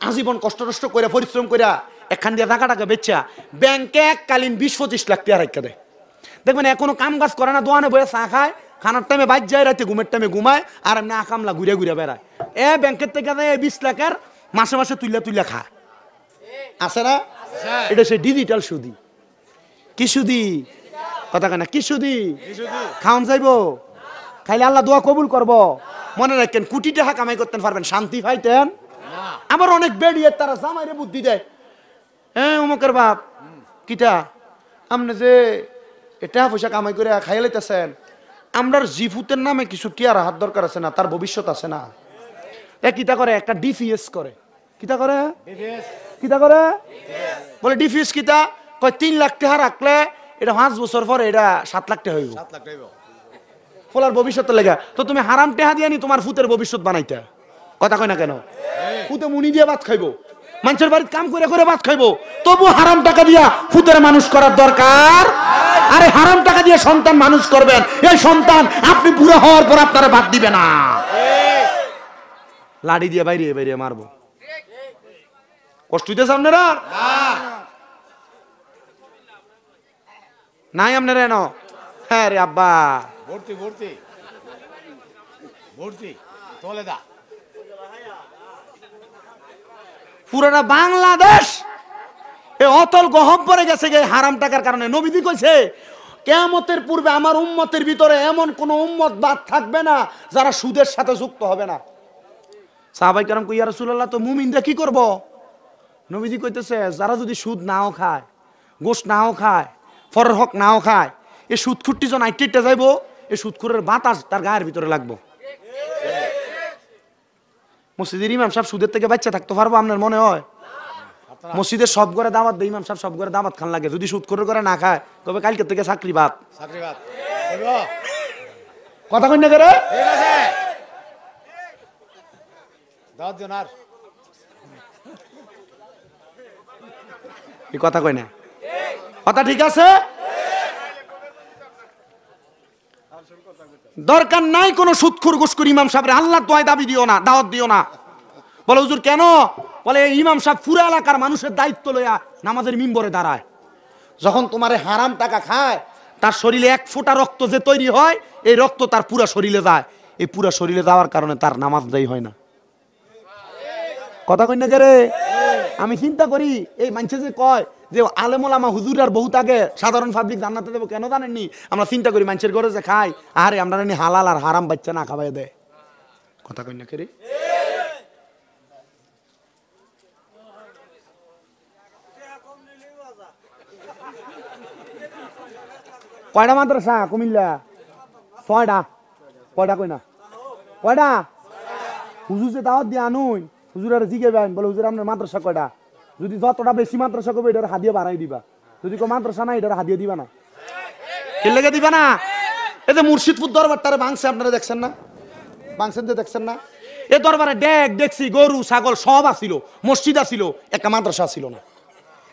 আজীবন কষ্ট করে পরিশ্রম করে এখান দিয়ে টাকা বেচা ব্যাংকে এককালীন 20-25 লাখ টাকা রেখে দেয়। দেখবেন এখনো কাম কাজ করে না, দোয়ানে বয়ে চা খায়, খানার টাইমে বাইর যায়, রাতে ঘুমের টাইমে ঘুমায়, আর এমনি আকামলা ঘুরে ঘুরে বেড়ায়। ব্যাংকের থেকে 20 লাখের মাসে মাসে তুইলা খায়, আছে না? এটা সে ডিজিটাল সুদি। কি সুদি? কথা কেনা কি সুদি? খাওয়ান যাইবো, খাইলে আল্লাহ দোয়া কবুল করবো। মনে রাখেন কোটি টাকা কামাই করতেন পারবেন, শান্তি পাইতেন? আবার অনেক বেড়িয়ে তারা জামাইরে বুদ্ধি দেয়, হ্যাঁ অমুকের বাপ কিটা আপনি যে এটা পয়সা কামাই করে খাইয়ে লাইতেছেন, আমরার জিফুতের নামে কিছু টিয়ার হাত দরকার আছে না, তার ভবিষ্যৎ আছে না। কিতা করে একটা ডিফিএস করে। কিতা করে? কিতা করে বলে ডিফিএস কিতা কয় 3 লাখ টাকা রাখলে এটা 5 বছর পরে এটা 7 লাখ টাকা হইব, 7 লাখ টাকা ফলার ভবিষ্যতের লেগে। তো তুমি হারাম টাকা দিয়ে নি তোমার ফুতের ভবিষ্যৎ বানাইতে। কথা কয় না কেন? ফুতে মুনি দিয়ে ভাত খাইবো, মানুষের বাড়িতে কাম করে করে ভাত খাইবো, তবু হারাম টাকা দিয়া ফুতের মানুষ করার দরকার? আরে হারাম টাকা দিয়ে সন্তান মানুষ করবেন, এই সন্তান আপনি বুড়া হওয়ার পর আপনারা ভাত দিবে না, লাড়ি দিয়ে বাইরে বাইরে মারবো। কষ্ট হইতেছে আপনারা? নাই আপনারা এনো? হ্যাঁ রে আব্বা ভর্তি ভর্তি ভর্তি তোলে দা। পুরাটা বাংলাদেশ এ অতল গহব্বরে গেছে গে হারাম টাকার কারণে। নবীজি কইছে কিয়ামতের পূর্বে আমার উম্মতের ভিতরে এমন কোন উম্মত বাদ থাকবে না যারা সুদের সাথে যুক্ত হবে না। সাহাবায়ে কেরাম কই ইয়া রাসূলুল্লাহ তো মুমিনরা কি করব? নবীজি কইতেছে যারা যদি সুদ নাও খায়, গোশ নাও খায়, ফরের হক নাও খায়, এই সুদখুরটি জন আইটিটা যাইবো, এই সুদখুরের বাতাস তার গায়ের ভিতরে লাগবো। মসজিদের ইমাম সাহেব সুদের থেকে বাচ্চা থাকতে পারবো আপনার মনে হয়? মসজিদের সব ঘরে দাওয়াত দেয়, ইমাম সাহেব সব ঘরে দাওয়াত খান লাগে। যদি সুদখোরের করে না খায় তবে কালকে থেকে চাকরি বাদ। কথা কই না করে? এই কথা কই না, কথা ঠিক আছে? দরকার নাই কোন সুদখোর ঘুষখোর ইমাম সাহেবের আল্লাহর দোয়ায় দাবি দিও না, দাওয়াত দিও না। বলে হুজুর কেন? বলে ইমাম সাহেব পুরো এলাকার মানুষের দায়িত্ব লইয়া নামাজের মিম্বরে দাঁড়ায়। যখন তোমারে হারাম টাকা খায় তার শরীরে 1 ফোঁটা রক্ত যে তৈরি হয়, এই রক্ত তার পুরা শরীরে যায়, এই পুরা শরীরে যাওয়ার কারণে তার নামাজ দায়ী হয় না। কথা কই না রে? আমি চিন্তা করি এই মানুষে যে কয় যে আলেম ওলামা হুজুর আর বহুত আগে সাধারণ পাবলিক জান্নাতে দেবো, কেন জানেননি? আমরা চিন্তা করি মানুষের ঘরে যে খাই, আরে আমরা হালাল আর হারাম বাচ্চা না খাওয়াই দেয়। কথা কই না রে? কয়টা মাদ্রাসা কুমিল্লা? 6টা। কয়টা কই না? কয়টা? হুজুর যে দাওয়াত দিয়ে আনুন, হুজুর আর জিজ্ঞাসা বলে হুজুর আপনার মাদ্রাসা কয়টা? যদি যতটা বেশি মাদ্রাসা করবে এটার হাদিয়া বাড়াই দিবা, যদি কেউ মাদ্রাসা না এটার হাদিয়া দিবা না। কে লেগে দিবা না? এই যে মুর্শিদপুর দরবারটারে ভাঙছে, আপনারা দেখছেন না? ভাঙছেন যে দেখছেন না? এই দরবারে ডেক ডেকসি গরু ছাগল সব আসিল, মসজিদ আসিল, একটা মাদ্রাসা ছিল না।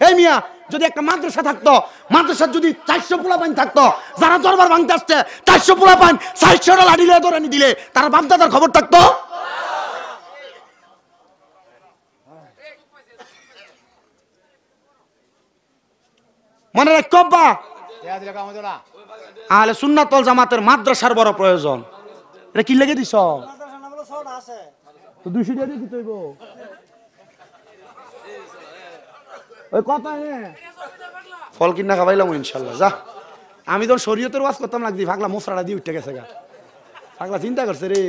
এই মিয়া যদি একটা মাদ্রাসা থাকতো, মাদ্রাসার যদি 400 পোলাপাইন থাকতো, যারা দরবার ভাঙতে আসছে 400 পোলাপাইন 400টা লাঠি লয়ে ধরে দিলে তারা বাপদাদার খবর থাকতো? মনে রাখবা আহলে সুন্নাত ওয়াল জামাতের মাদ্রাসার বড় প্রয়োজন। এটা কি লেগে দিছ? তো 200 টাকা দিতে হইব। ওই কথা ফল কিনা খাবাইলাম ইনশাল্লাহ। যা আমি তো শরীয়তের ওয়াজ করতাম লাগছি, ফাগলা মোসরাটা দিয়ে উঠে গেছে গা। ফাগলা চিন্তা করছে রে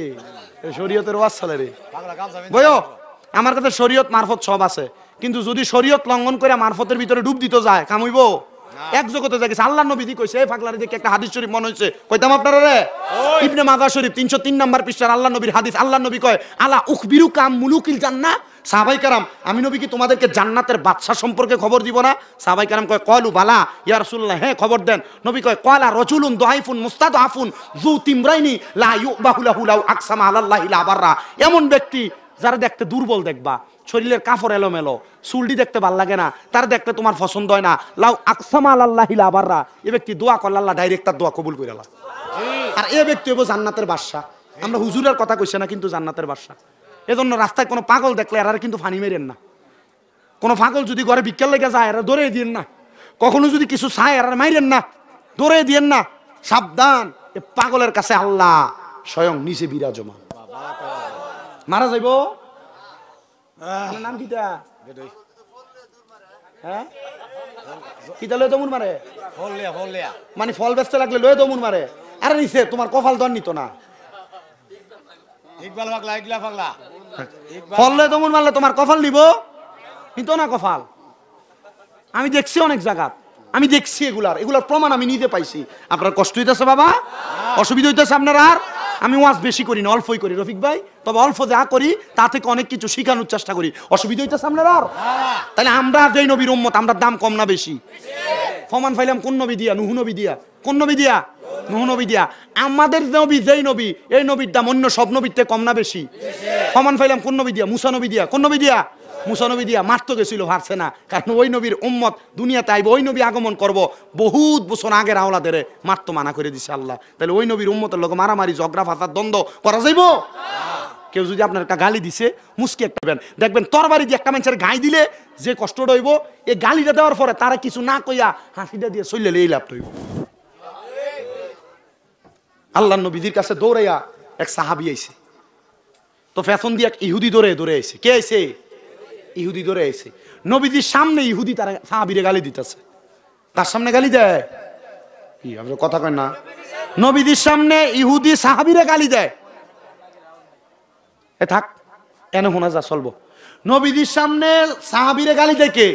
শরীয়তের ওয়াজ চলে রে। বইও আমার কাছে শরীয়ত মারফত সব আছে, কিন্তু যদি শরীয়ত লঙ্ঘন করে মারফতের ভিতরে ডুব দিতে যায় কামুইব। এক জগতে জায়গা আল্লাহ নবী কইছে, এই ফাগলারে দেখে একটা হাদিস শরীফ মনে হইছে, কইতাম আপনারা রে ইবনে মাজাহ শরীফ 303 নম্বর পৃষ্ঠার আল্লাহ নবীর হাদিস। আল্লাহ নবী কয় আলা উখবিরুকা মুলুকিল জান্নাহ। সাহাবায়ে কেরাম আমি নবী কি তোমাদেরকে জান্নাতের বাদশা সম্পর্কে খবর দিব না? সাহাবায়ে কেরাম কয় কলু বালা ইয়া রাসূলুল্লাহ, হ্যাঁ খবর দেন। নবী কয় ক্বালা রাজুলুন দাইফুন মুস্তাদআফুন যু তিমরাইনি লা ইউবাহু লাহু লাউ আকসামা আলাল্লাহি লা বাররা। এমন ব্যক্তি যারা দেখতে দুর্বল দেখবা, শরীরের কাপড় এলোমেলো, চুলটি দেখতে ভাল লাগে না, তার দেখতে তোমার পছন্দ হয় না, লাউ আকসামা আল্লাহি লা বাররা, এ ব্যক্তি দোয়া করলে আল্লাহ ডাইরেক্ট তার দোয়া কবুল করে আল্লাহ। আর এ ব্যক্তি হবো জান্নাতের বাদশা। আমরা হুজুরের কথা কইছে না, কিন্তু জান্নাতের বাদশা। এজন্য রাস্তায় কোনো পাগল দেখলে এরা কিন্তু ফানি মেরেন না। কোনো পাগল যদি ঘরে বিকেল লেগে যায় এরা দৌড়ে দিয়েন না। কখনো যদি কিছু চায় এরা মাইরেন না, দৌড়ে দিয়েন না। সাবধান, এ পাগলের কাছে আল্লাহ স্বয়ং নিচে বিরাজমান। মারা যাইব নাম কিটা? হ্যাঁ কিটা লয়ে দমুন মারে? মানে ফল বেচতে লাগলে লয়ে দমুন মারে। আরে নিচে তোমার কপাল দন নিত না, ফল লয়ে দমুন মারলে তোমার কপাল নিব নিত না কপাল। আমি দেখছি অনেক জায়গা, আমি দেখছি এগুলার প্রমাণ আমি নিতে পাইছি। আপনার কষ্ট হইতেছে বাবা, অসুবিধা হইতেছে আপনার? আর আমি ওয়াজ বেশি করি না, অল্পই করি রফিক ভাই, তবে অল্প যা করি তা থেকে অনেক কিছু শিখানোর চেষ্টা করি। অসুবিধা হইতেছে আপনার? আর তাহলে আমরা যেই নবীর উম্মত, আমরা দাম কম না বেশি? ফমান ফাইলাম কোন নবী দিয়া? নুহু নবী দিয়া। কোন নবী দিয়া? নুহু নবী দিয়া। আমাদের নবী যেই নবী, এই নবীর দাম অন্য সব নবীর থেকে কম না বেশি? ফমান ফাইলাম কোন নবী দিয়া? মুসা নবী দিয়া। কোন নবী দিয়া? মুসা নবী দিয়া। মারতে গেছিল, পারছে না, কারণ ওই নবীর উম্মত দুনিয়াতে আইব, ওই নবী আগমন করব বহুত বছর আগের আওলাদের মারতে মানা করে দিছে আল্লাহ। তাহলে ওই নবীর উম্মতের লোক মারামারি, ঝগড়া, ফাসাদ, দ্বন্দ্ব করা যাইব? কেউ যদি আপনার একটা গালি দিছে, মুসকি একটা দেখবেন তরবারি দিয়ে একটা মানুষের গাই দিলে যে কষ্টটা হইব, এই গালিটা দেওয়ার পরে তারা কিছু না কইয়া হাসিটা দিয়ে চললে এই লাভটা হইব। আল্লাহ নবীদের কাছে দৌড়াইয়া এক সাহাবি আইছে, তো ফ্যাশন দিয়ে এক ইহুদি দৌড়ে আইছে। কে আইছে? ইহুদি দৌড়ে আইছে। নবীজির সামনে ইহুদি তারা সাহাবিরে গালি দিতেছে। তার সামনে গালি দেয়? কি আপনার কথা কয় না? নবীজির সামনে ইহুদি সাহাবিরে গালি দেয়। এ থাক, এনে শোনা যা চলবো। নবীজির সামনে সাহাবিরে গালি দেয় কে?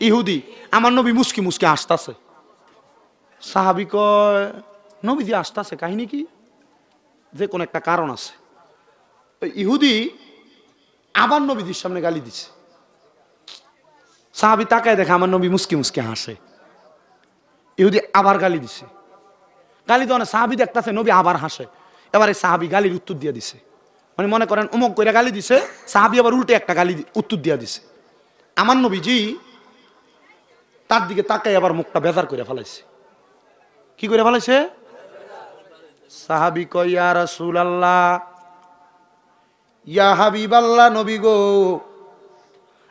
ইহুদি। আমার নবী মুস্কি মুস্কি হাসতাছে। সাহাবি কয় নবীজি হাসতাছে, কাহিনী কি? যে কোন একটা কারণ আছে। ইহুদি আবার নবীজির সামনে গালি দিছে। সাহাবি তাকায় দেখে আমার নবী মুস্কি মুস্কি হাসে। ইহুদি আবার গালি দিছে। গালি দেওয়া সাহাবি দেখতেছে নবী আবার হাসে। এবার এই সাহাবি গালির উত্তর দিয়ে দিছে। মানে মনে করেন অমুক করে গালি দিছে, সাহাবি আবার উল্টে একটা গালি উত্তর দিয়ে দিছে। আমার নবীজি তার দিকে তাকায় আবার মুখটা বেজার করে ফেলাইছে। কি করে ফেলাইছে? সাহাবি কয় ইয়া রাসূলুল্লাহ, ইয়া হাবিবাল্লাহ, নবী গো,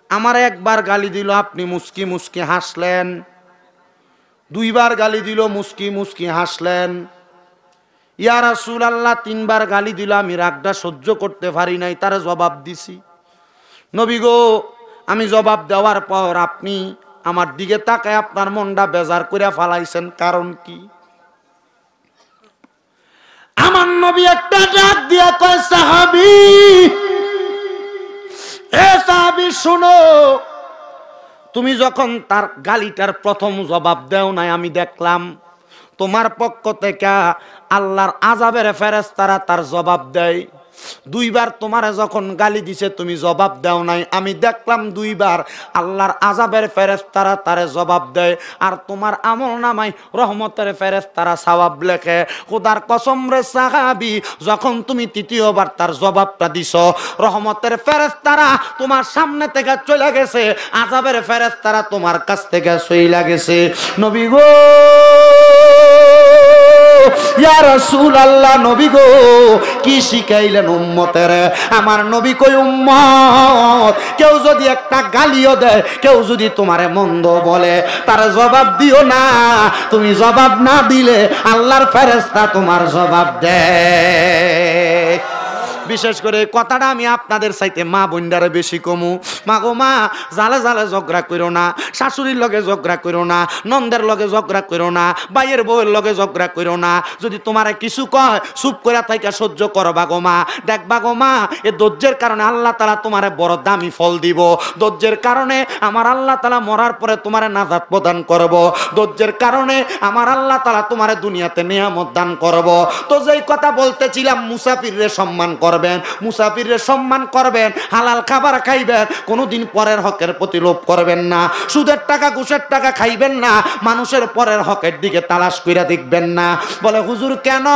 আমার একবার গালি দিল, আপনি মুস্কি মুস্কি হাসলেন। দুইবার গালি দিল, মুস্কি মুস্কি হাসলেন। ইয়া রাসূলুল্লাহ, তিনবার গালি দিল, আমি রাগটা সহ্য করতে পারি নাই, তার জবাব দিছি। নবী গো, আমি জবাব দেওয়ার পর আপনি আমার দিকে তাকায় আপনার মনটা বেজার করে ফালাইছেন, কারণ কি? আমার নবী একটা ডাক দিয়া কয়, সাহাবী, এ সাহাবী শুনো, তুমি যখন তার গালিটার প্রথম জবাব দেও নাই, আমি দেখলাম তোমার পক্ষ থেকে আল্লাহর আযাবের ফেরেশতারা তার জবাব দেয়। দুইবার তোমারে যখন গালি দিছে তুমি জবাব দাও নাই, আমি দেখলাম দুইবার আল্লাহর আযাবের ফেরেশতারা তারে জবাব দেয়। আর তোমার আমলনামায় রহমতের ফেরেশতারা সওয়াব লেখে। খোদার কসম রে সাহাবী, যখন তুমি তৃতীয়বার তার জবাবটা দিছো, রহমতের ফেরেশতারা তোমার সামনে থেকে চলে গেছে, আযাবের ফেরেশতারা তোমার কাছ থেকে চলে গেছে। নবী গো, ইয়া রাসূলুল্লাহ, নবী গো, কি শিখাইলেন উম্মতের? আমার নবী কই, উম্মত, কেউ যদি একটা গালিও দেয়, কেউ যদি তোমারে মন্দ বলে, তার জবাব দিও না। তুমি জবাব না দিলে আল্লাহর ফেরেশতা তোমার জবাব দেয়। বিশেষ করে কথাটা আমি আপনাদের চাইতে মা বোনদারে বেশি কমু। মা গো মা, জালে জালে ঝগড়া করো না, শাশুড়ির লগে ঝগড়া করো না, নন্দের লগে ঝগড়া করো না, ভাইয়ের বউয়ের লগে ঝগড়া করো না। যদি তোমারে কিছু কয় চুপ করে থাইকা সহ্য করবা গো মা। দেখবা গো মা, এ ধৈর্যের কারণে আল্লাহ তাআলা তোমারে বড় দামি ফল দিব। ধৈর্যের কারণে আমার আল্লাহ তাআলা মরার পরে তোমারে নাজাত প্রদান করব। ধৈর্যের কারণে আমার আল্লাহ তাআলা তোমারে দুনিয়াতে নিয়ামত দান করব। তো যেই কথা বলতেছিলাম, মুসাফিররে সম্মান কর করবেন, মুসাফিরের সম্মান করবেন, হালাল খাবার খাইবেন, কোনোদিন পরের হকের প্রতি লোভ করবেন না, সুদের টাকা ঘুষের টাকা খাইবেন না, মানুষের পরের হকের দিকে তালাশ কইরা দেখবেন না। বলে হুজুর কেন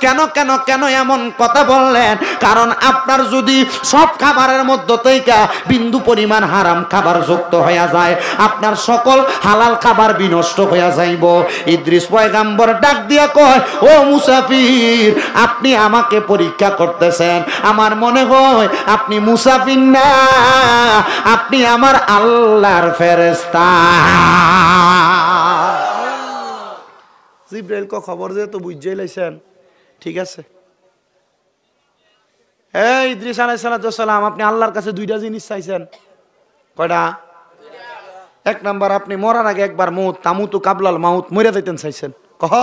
কেন কেন কেন এমন কথা বললেন? কারণ আপনার যদি সব খাবারের মধ্য থেকে বিন্দু পরিমাণ হারাম খাবার যুক্ত হয়ে যায়, আপনার সকল হালাল খাবার বিনষ্ট হয়ে যাইব। ইদ্রিস পয়গাম্বর ডাক দিয়া কয়, ও মুসাফির, আপনি আমাকে পরীক্ষা করতেছেন, আমার মনে হয় আপনি মুসাফির না, আপনি আমার আল্লাহর ফেরেশতা। জিবরাইল কো খবর যে তো বুঝাই লাইছেন, ঠিক আছে। এই ইদ্রিস আলাইহিস সালাম, আপনি আল্লাহর কাছে দুইটা জিনিস চাইছেন, কয়টা? এক নাম্বার, আপনি মরার আগে একবার মউত তামুতু কাবলাল মাউত, মরে যাইতেন চাইছেন। কহ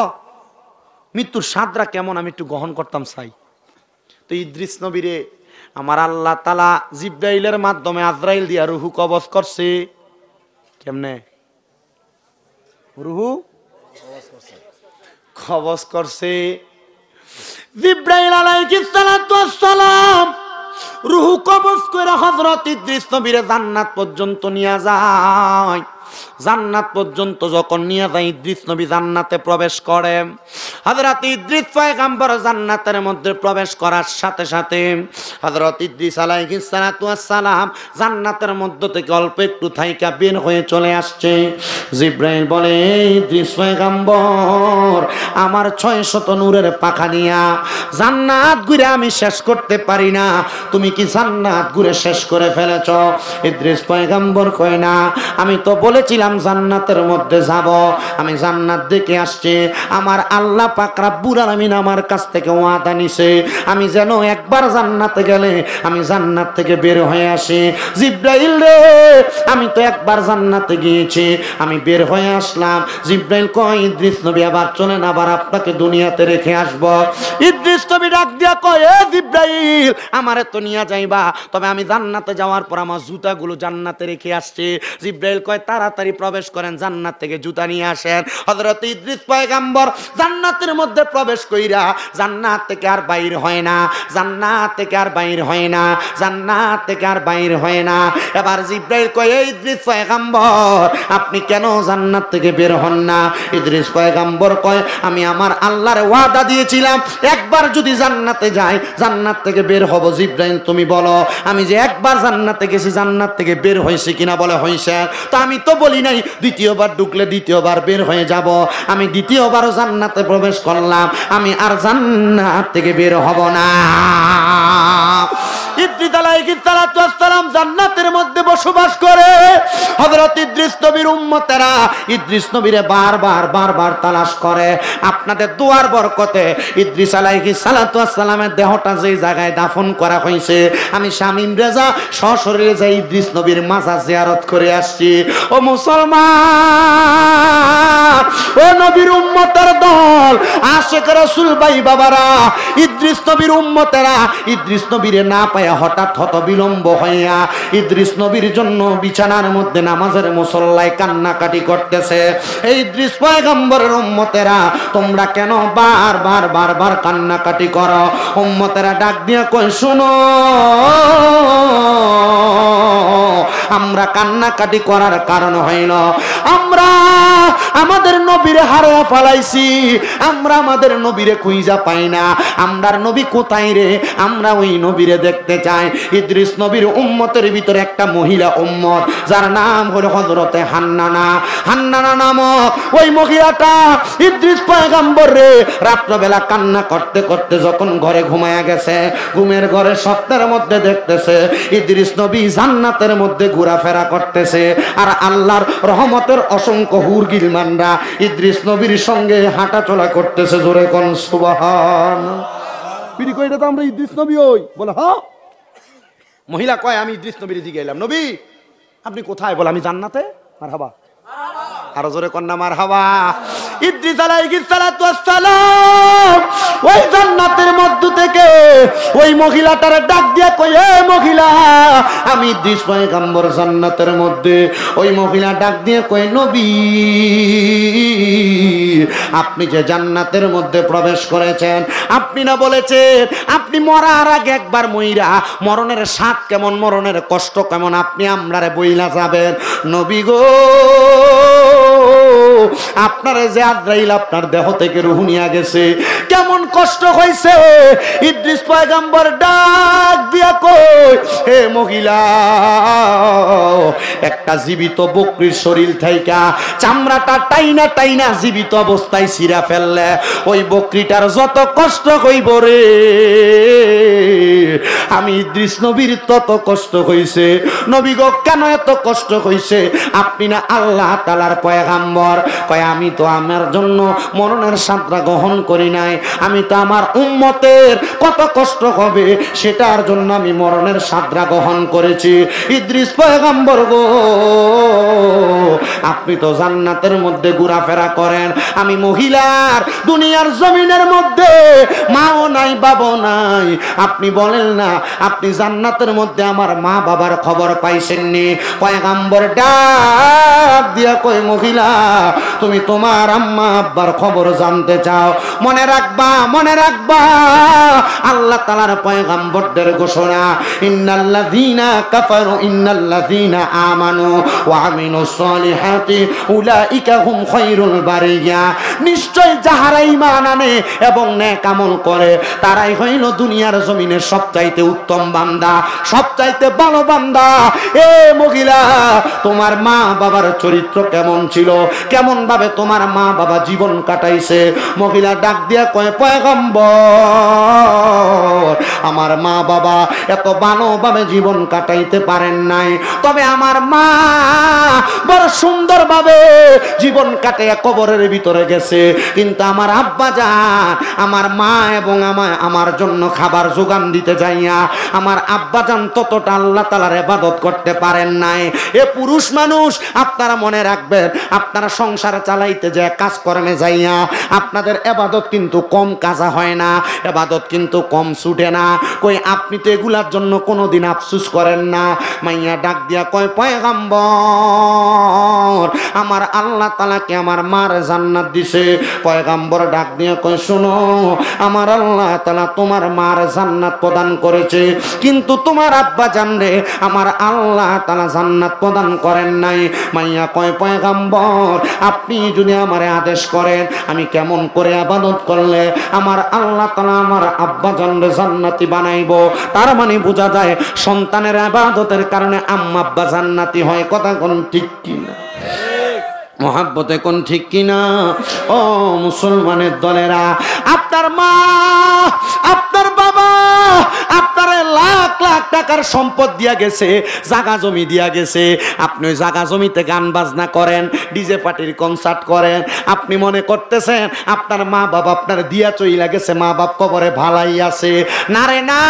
মৃত্যুর স্বাদরা কেমন আমি একটু গ্রহণ করতাম চাই। তো ইদ্রিস নবীরে আমার আল্লাহ তাআলা জিবরাইলের মাধ্যমে আজরাইল দিয়া রুহু কবজ করছে। কেমনে রুহু কবজ করছে? জিবরাইল আলাইহিস সালাম রুহু কবজ করে হযরত ইদ্রিস নবীরে জান্নাত পর্যন্ত নিয়ে যায়। জান্নাত পর্যন্ত যখন নিয়ে যায়, ইদ্রিস নবী জান্নাতে প্রবেশ করে। হযরত ইদ্রিস পয়গম্বর জান্নাতের মধ্যে প্রবেশ করার সাথে সাথে হযরত ইদ্রিস আলাইহিস সালাম জান্নাতের মধ্য থেকে অল্প একটু থাইকা বের হয়ে চলে আসছে। জিবরাইল বলে, ইদ্রিস পয়গম্বর, আমার 600 নূরের পাখা নিয়া জান্নাত ঘুরে আমি শেষ করতে পারি না, তুমি কি জান্নাত ঘুরে শেষ করে ফেলেছ? ইদ্রিস পয়গম্বর কয়, না, আমি তো বলেছিলাম জান্নাতের মধ্যে যাব, আমি জান্নাত দেখে আসছি। আমার আল্লাহ পাক রব্বুল আলামিন আমার কাছ থেকে ওয়াদা নিছে, আমি যেন একবার জান্নাতে গেলে আমি জান্নাত থেকে বের হয়ে আসি। জিবরাইল রে, আমি তো একবার জান্নাতে গিয়েছি, আমি বের হয়ে আসলাম। জিবরাইল কয়, ইদ্রিস নবী আবার চলেন, আবার আপনাকে দুনিয়াতে রেখে আসব। ইদ্রিস নবী ডাক দিয়া কয়, এ জিবরাইল, আমারে তো নিয়ে যাইবা, তবে আমি জান্নাতে যাওয়ার পর আমার জুতাগুলো জান্নাতে রেখে আসছি। জিবরাইল কয়, তাড়াতাড়ি প্রবেশ করেন, জান্নাত থেকে জুতা নিয়ে আসেন। হযরত ইদ্রিস পয়গম্বর জান্নাতের মধ্যে প্রবেশ কইরা জান্নাত থেকে আর বাইর হয় না, জান্নাত থেকে আর বাইর হয় না, জান্নাত থেকে আর বাইর হয় না। এবার জিবরাইল কয়, এই ইদ্রিস পয়গম্বর, আপনি কেন জান্নাত থেকে বের হন না? ইদ্রিস পয়গম্বর কয়, আমি আমার আল্লাহর ওয়াদা দিয়েছিলাম, একবার যদি জান্নাতে যাই জান্নাত থেকে বের হব। জিবরাইল তুমি বলো, আমি যে একবার জান্নাতে গেছি জান্নাত থেকে বের হয়েছে কিনা? বলে হইছে। তো আমি তো বলি নাই দ্বিতীয়বার ঢুকলে দ্বিতীয়বার বের হয়ে যাব। আমি দ্বিতীয়বারও জান্নাতে প্রবেশ করলাম, আমি আর জান্নাত থেকে বের হব না। ইদ্রিস আলাইহিস সালাম জান্নাতের মধ্যে বসবাস করে। হযরত ইদ্রিস নবীর উম্মতেরা ইদ্রিস নবীরে বারবার তালাশ করে। আপনাদের দুয়ার বরকতে ইদ্রিস আলাইহিস সালামের দেহটা যে জায়গায় দাফন করা হয়েছে, আমি শামীম রেজা সশরীরে যাই ইদ্রিস নবীর মাজার জিয়ারত করে আসছি। ও মুসলমান, ও নবীর উম্মতের দল, আশিক রাসূল ভাই বাবারা, ইদ্রিস নবীর উম্মতেরা ইদ্রিস নবীরে না পায় হঠাৎ হত বিলম্ব হইয়া ইদ্রিস নবীর জন্য বিছানার মধ্যে নামাজের মুসল্লায় কান্নাকাটি করতেছে। এই ইদ্রিস পয়গম্বরের উম্মতেরা, তোমরা কেন বারবার কান্নাকাটি করো? উম্মতেরা ডাক দিয়া কই, শুনো, আমরা কান্নাকাটি করার কারণ হইল আমরা আমাদের নবীরে হারিয়ে ফেলাইছি, আমরা আমাদের নবীরে খুঁজা পাই না। আমরার নবী কোথায় রে? আমরা ওই নবীরে দেখতে চাই। ইদ্রিস নবীর উম্মতের ভিতরে একটা মহিলা উম্মত, যার নাম হলো হযরতে হান্নানা নামক ওই মহিলাটা ইদ্রিস পয়গম্বর রে রাত্রবেলা কান্না করতে করতে যখন ঘরে ঘুমায়া গেছে, ঘুমের ঘরে স্বপ্নের মধ্যে দেখতেছে ইদ্রিস নবী জান্নাতের মধ্যে ঘোরাফেরা করতেছে, আর আল্লাহর রহমতের অসংখ্য হুর গিলমানরা ইদ্রিস নবীর সঙ্গে হাঁটা চলা করতেছে। জোরে কোন সুবহানাল্লাহ। বিড়ি কই, এটা তো আমরা ইদ্রিস নবী হই। বলে হ্যাঁ। মহিলা কয়, আমি ইদ্রিস নবীর দিকে এলাম। নবী আপনি কোথায়? বলে আমি জান্নাতে। মারহাবা। আরো জোরে কন্যা মারহাবা। ইদ্রিস আলাইহিস সালাতু ওয়াস সালাম ওই জান্নাতের মধ্য থেকে ওই মহিলাটার ডাক দিয়া কই, এ মহিলা, আমি ইদ্রিস পয়গম্বর জান্নাতের মধ্যে। ওই মহিলা ডাক দিয়ে কই, নবী, আপনি যে জান্নাতের মধ্যে প্রবেশ করেছেন, আপনি না বলেছেন আপনি মরার আগে একবার মইরা মরণের স্বাদ কেমন, মরণের কষ্ট কেমন আপনি আমরারে বইলা যাবেন। নবী গো, আপনার যে আজরাইল আপনার দেহ থেকে রূহ নিয়ে গেছে, কেমন কষ্ট হয়েছে। ইদ্রিস পয়গম্বর ডাক দিয়া কই, হে মহিলা, একটা জীবিত বকরির শরীর থেকে চামড়াটা টাইনা টাইনা জীবিত অবস্থায় ছিঁড়া ফেললে ওই বকরিটার যত কষ্ট হইব রে, আমি ইদ্রিস নবীর তত কষ্ট হইছে। নবী গো, কেন এত কষ্ট হইছে? আপনি না আল্লাহ তাআলার পয়গম্বর। কয়, আমি তো আমার জন্য মরণের সাতরা গ্রহণ করি নাই, আমি তো আমার উম্মতের কত কষ্ট হবে সেটার জন্য আমি মরণের সাতরা গ্রহণ করেছি। ইদ্রিস পয়গম্বর গো, আপনি তো জান্নাতের মধ্যে ঘোরাফেরা করেন, আমি মহিলার দুনিয়ার জমিনের মধ্যে মাও নাই বাবাও নাই, আপনি বলেন না আপনি জান্নাতের মধ্যে আমার মা বাবার খবর পাইছেননি? পয়গম্বর ডাক দিয়া কই, মহিলা, তুমি তোমার আম্মা আব্বার খবর জানতে চাও? মনে রাখবা, মনে রাখবা, আল্লাহ তাআলার পয়গম্বরদের ঘোষণা, ইন্নাল্লাযীনা কাফারু ইন্নাল্লাযীনা আমানু ওয়া আমিলুস সলিহাতি উলাইকা হুম খায়রুল বারিয়া। নিশ্চয় যাহারা ঈমান আনে এবং নেক আমল করে তারাই হইল দুনিয়ার জমিনের সবচাইতে উত্তম বান্দা, সবচাইতে ভালো বান্দা। এ মহিলা, তোমার মা বাবার চরিত্র কেমন ছিল, কেমন ভাবে তোমার মা বাবা জীবন কাটাইছে? মহিলা ডাক দিয়া কয়, পয়গম্বর, আমার মা বাবা এত ভালোভাবে জীবন কাটাইতে পারেন নাই, তবে আমার মা বড় সুন্দরভাবে জীবন কাটাইয়া কবরের ভিতরে গেছে। কিন্তু আমার আব্বা জান, আমার মা এবং আমার জন্য খাবার যোগান দিতে যাইয়া আমার আব্বা জান ততটা আল্লাহ তাআলার ইবাদত করতে পারেন নাই। এ পুরুষ মানুষ, আপনারা মনে রাখবেন, আপনারা সংসার চালাইতে যায় কাজকর্মে যাইয়া আপনাদের ইবাদত কিন্তু কম কাজা হয় না, ইবাদত কিন্তু কম ছুটে না। কই, আপনি তো এগুলার জন্য কোনোদিন আফসোস করেন না? মাইয়া ডাক দিয়া কয়, পয়গম্বর, আমার আল্লাহ তাআলাকে আমার মার জান্নাত দিছে। পয়গম্বর ডাক দিয়া কয়, শোনো, আমার আল্লাহ তাআলা তোমার মার জান্নাত প্রদান করেছে, কিন্তু তোমার আব্বা জানরে আমার আল্লাহ তাআলা জান্নাত প্রদান করেন নাই। মাইয়া কয়, পয়গম্বর, আপনি যদি আমারে আদেশ করেন আমি কেমন করে ইবাদত করলে আমার আল্লাহ তাআলা আমার আব্বা জানরে জান্নাতি বানাইবো? তার মানে বোঝা যায় সন্তানের ইবাদতের কারণে আম্মা আব্বা জান্নাতি হয়। কথা কোন ঠিক কিনা? মহাব্বতে কোন ঠিক কিনা? ও মুসলমানের দলেরা, আপনার মা, আপনার বাবা আপনারে লাখ লাখ টাকার সম্পদ দিয়া গেছে, জাগা জমি দিয়া গেছে, আপনি ওই জাগা জমিতে গান বাজনা করেন, ডিজে পার্টির কনসার্ট করেন, আপনি মনে করতেছেন আপনার মা বাবা আপনার দিয়া চইলা গেছে, মা বাপ কবরে ভালাই আছে। না রে না,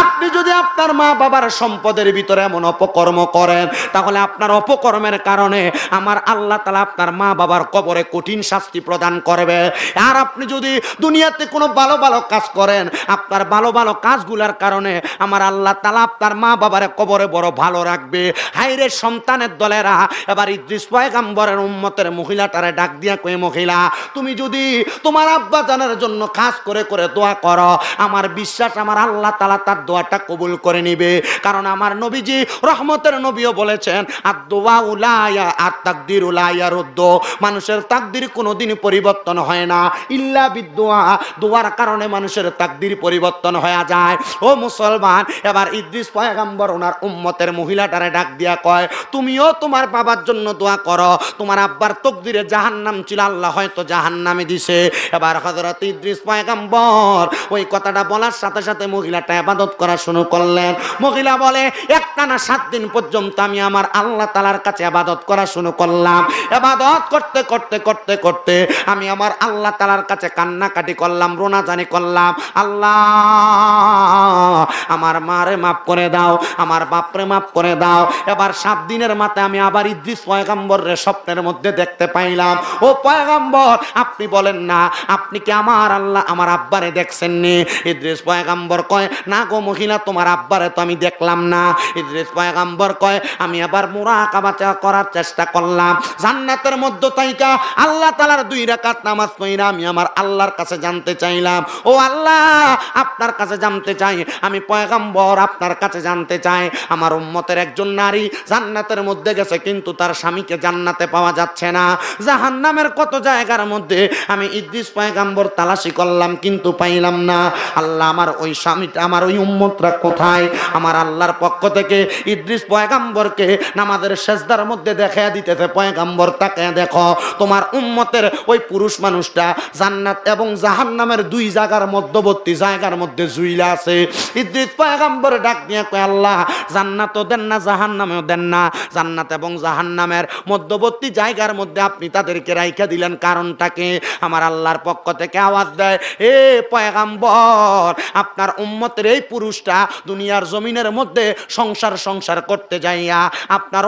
আপনি যদি আপনার মা বাবার সম্পদের ভিতরে এমন অপকর্ম করেন তাহলে আপনার অপকর্মের কারণে আমার আল্লাহ তাআলা আপনার মা বাবার কবরে কঠিন শাস্তি প্রদান করবে। আর আপনি যদি দুনিয়াতে কোনো ভালো ভালো কাজ করেন, আপনার ভালো ভালো কাজগুলোর কারণে আমার আল্লাহ তাআলা আপনার মা বাবার কবরে বড় ভালো রাখবে। হায়রে সন্তানের দলেরা, এবার ইদ্রিস পয়গম্বরের উম্মতের মহিলাটারে ডাক দিয়া কয়, মহিলা, তুমি যদি তোমার আব্বা জানের জন্য কাজ করে করে দোয়া করো, আমার বিশ্বাস আমার আল্লাহ তাআলা তার দোয়াটা কবুল করে নিবে। কারণ আমার নবীজি রহমতের নবীও বলেছেন, আদ-দুআ উলায়া আত-তাকদির উলায়া রুদ্দ, মানুষের তাকদির কোনোদিন পরিবর্তন হয় না, ইল্লা বিদ-দুআ, দোয়ার কারণে মানুষের তাকদির পরিবর্তন হয়ে যায়। ও মুসলমান, এবার ইদ্রিস পয়গম্বর ওনার উম্মতের মহিলাটারে ডাক দিয়া কয়, তুমিও তোমার বাবার জন্য দোয়া করো, তোমার আব্বার তকদিরে জাহান্নাম ছিল, আল্লাহ হয়তো জাহান্নামে দিছে। এবার হযরত ইদ্রিস পয়গম্বর ওই কথাটা বলার সাথে সাথে মহিলাটা ইবাদত করা শুরু করলেন। মহিলা বলে, একটানা 7 দিন পর্যন্ত আমি আমার আল্লাহ তাআলার কাছে ইবাদত করা শুরু করলাম। ইবাদত করতে করতে করতে করতে আমি আমার আল্লাহ তাআলার কাছে কান্নাকাটি করলাম, রোনাজানি করলাম, আল্লাহ, আমার মারে মাফ করে দাও, আমার বাপরে মাফ করে দাও। এবার 7 দিনের মাথায় আমি আবার ইদ্রিস পয়গম্বরের স্বপ্নের মধ্যে দেখতে পাইলাম। ও পয়গম্বর, আপনি বলেন না আপনি কি আমার আল্লাহ আমার আব্বারে দেখছেন নি? ইদ্রিস পয়গম্বর কয়, না গো মহিলা, তোমার আব্বারে তো আমি দেখলাম না। ইদ্রিস পয়গম্বর কয়, আমি আবার মুরাকাবা করার চেষ্টা করলাম। জান্নাতের মধ্যে তাইকা আল্লাহ তাআলার 2 রাকাত নামাজ পড়া আমি আমার আল্লাহর কাছে জানতে চাইলাম, ও আল্লাহ আপনার কাছে জানতে চাই, আমি পয়গম্বর আপনার কাছে জানতে চাই, আমার উম্মতের একজন নারী জান্নাতের মধ্যে গেছে কিন্তু তার স্বামীকে জান্নাতে পাওয়া যাচ্ছে না। জাহান্নামের কত জায়গার মধ্যে আমি ইদ্রিস পয়গম্বর তালাশি করলাম কিন্তু পাইলাম না। আল্লাহ আমার ওই স্বামীটা, আমার ওই উম্মতরা কোথায়? আমার আল্লাহর পক্ষ থেকে ইদ্রিস পয়গম্বরকে নামাজের সেজদার মধ্যে দেখায়া দিতেছে, পয়গম্বর তাকে দেখো, তোমার উম্মতের ওই পুরুষ মানুষটা জান্নাত এবং জাহান্নামের 2 জায়গার মধ্যবর্তী জায়গার মধ্যে ঝুইলা আছে। ইদ্রিস পয়গম্বর ডাক দিয়ে কয়, আল্লাহ জান্নাতও দেন না জাহান্নামেও দেন না, জান্নাত এবং জাহান্নামের মধ্যবর্তী জায়গার মধ্যে আপনি তাদেরকে রাইখা দিলেন, কারণটাকে? আমার আল্লাহর পক্ষ থেকে আওয়াজ দেয়, এ পয়গম্বর, আপনার উম্মতের এই পুরুষটা দুনিয়ার জমিনের মধ্যে সংসার করতে যাইয়া আপনার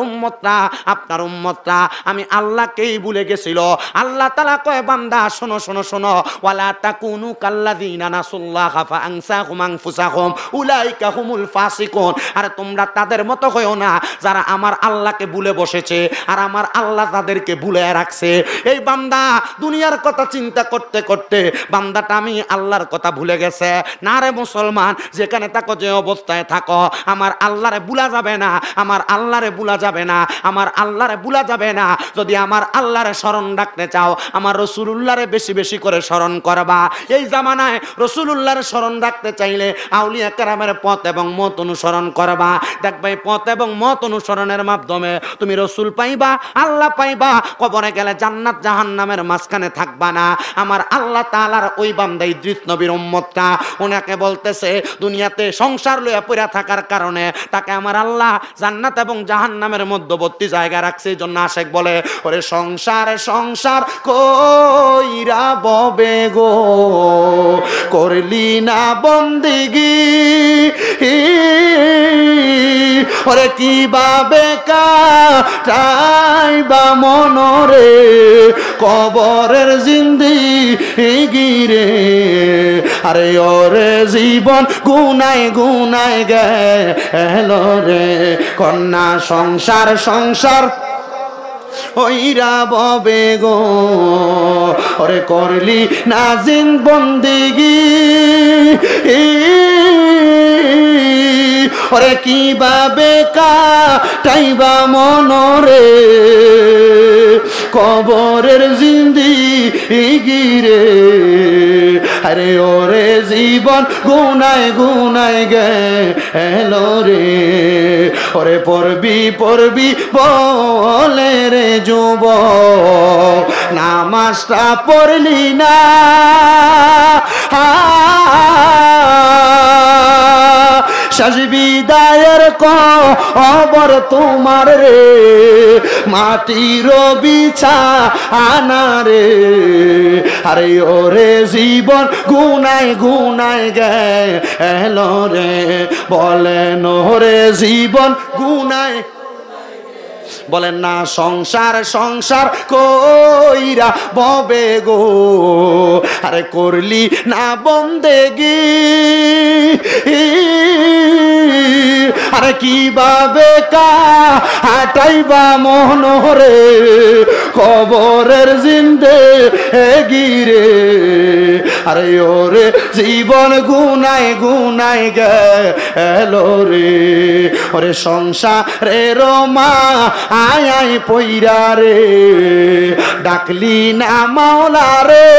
উম্মতরা আমি আল্লাহকেই ভুলে গেছিল। আল্লাহ তাআলা কয়, বান্দা শোনো শোনো শোনো, ওয়ালা তাকুনু কাল্লাযিনা নাসুল্লাহা ফাআনসাহুম আনফুসাহুম উলাইকা হুমুল ফাসিকুন। আরে তোমরা তাদের মতো হয়ো না যারা আমার আল্লাহকে ভুলে বসেছে আর আমার আল্লাহ তাদেরকে ভুলে রাখছে। এই বান্দা দুনিয়ার কথা চিন্তা করতে করতে বান্দাটা আমি আল্লাহর কথা ভুলে গেছে। না রে মুসলমান, যেখানে থাকো, যে অবস্থায় থাকো, আমার আল্লাহরে ভুলা যাবে না, আমার আল্লাহরে ভুলা যাবে না, আমার আল্লাহরে ভুলা যাবে না। যদি আমার আল্লাহরে স্মরণ রাখতে চাও, আমার রাসূলুল্লাহরে বেশি বেশি করে স্মরণ করবা। এই জামানায় রাসূলুল্লাহরে স্মরণ রাখতে চাইলে আউলিয়া কেরামের পথ এবং মত অনুসরণ করবা। দেখবা এই পথ এবং মত অনুসরণের মাধ্যমে তুমি রাসূল পাইবা, আল্লাহ পাইবা। কবরে গেলে জান্নাত জাহান্নামের মাঝখানে থাকবা না। আমার আল্লাহ তাআলার ওই বান্দা ইদ্রিস নবীর উম্মতটা, ওনাকে বলতেছে দুনিয়াতে সংসার লইয়া পড়া থাকার কারণে তাকে আমার আল্লাহ জান্নাত এবং জাহান্নামের মধ্যবর্তী জায়গা রাখছে। এই জন্য আশেক বলে, ওরে সংসার সংসার কইরা ববে গো, করলি না বন্দিগি, ওরে কিভাবে কাটাইবা মনরে কবরের জিন্দেগি রে। আরে ওরে জীবন গুনায় গুনায় গেল রে, কন্যা সংসার সংসার ওইরা ববে গো, ওরে করলি না জিন বন্দিগি, ওরে কিভাবে কাটাইবা মনরে কবরের জিন্দেগি রে। আরে ওরে জীবন গুনায় গুনায় গেল রে, ওরে পড়বি পড়বি বলে রে যুবক, নামাজটা পড়লি না, শেষ বিদায়ের কবর তোমার রে, মাটির বিছানা রে। আরে ওরে জীবন গুনায় গুনায় গেল রে, বলেন ওরে জীবন গুনায়, বলেন না সংসার সংসার কইরা ববে গো, আরে করলি না বন্দেগি, আরে কিভাবে কাটাইবা মনরে কবরের জিন্দেগি রে। আরে ওরে জীবন গুনায় গুনায় গেল রে, ওরে সংসারের মা আয় আয় পইরা রে, ডাকলি না মাওলা রে,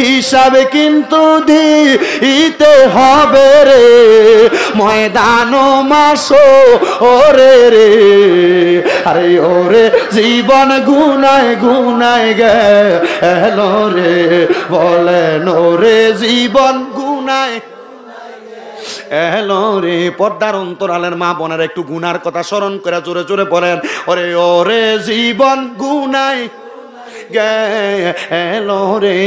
হিসাবে কিন্তু দিতে হবে রে, ময়দান মাসো ওরে রে। আরে ওরে জীবন গুনায় গুনায় গেল রে, বলেন ওরে জীবন গুনায় এলো রে। পর্দার অন্তরালের মা বোনের একটু গুনার কথা স্মরণ করে জোরে জোরে বলেন, ওরে ওরে জীবন গুনায় গেল রে,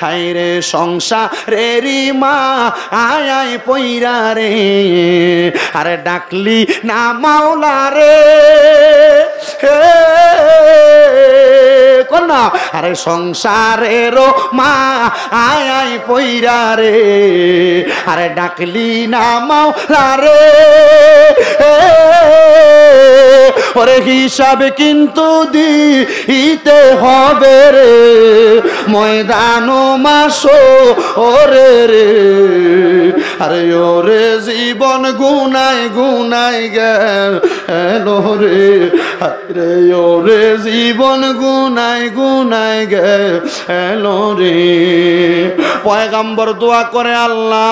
হায় রে সংসারেরই মা আয় আয় পইরা রে, আরে ডাকলি না মাওলা রে, কন্যা আরে সংসারেরও মা আয় আয় পইরা রে, আরে ডাকলি না মাওলা রে, ওরে হিসাবে কিন্তু দিতে হবে রে, ময়দান মাসো ওরে রে, আরে ওরে জীবন গুনায় গুনায় গেল রে, আরে ওরে জীবন গুনায় গুনায় গেল রে। পয়গম্বর দোয়া করে আল্লাহ,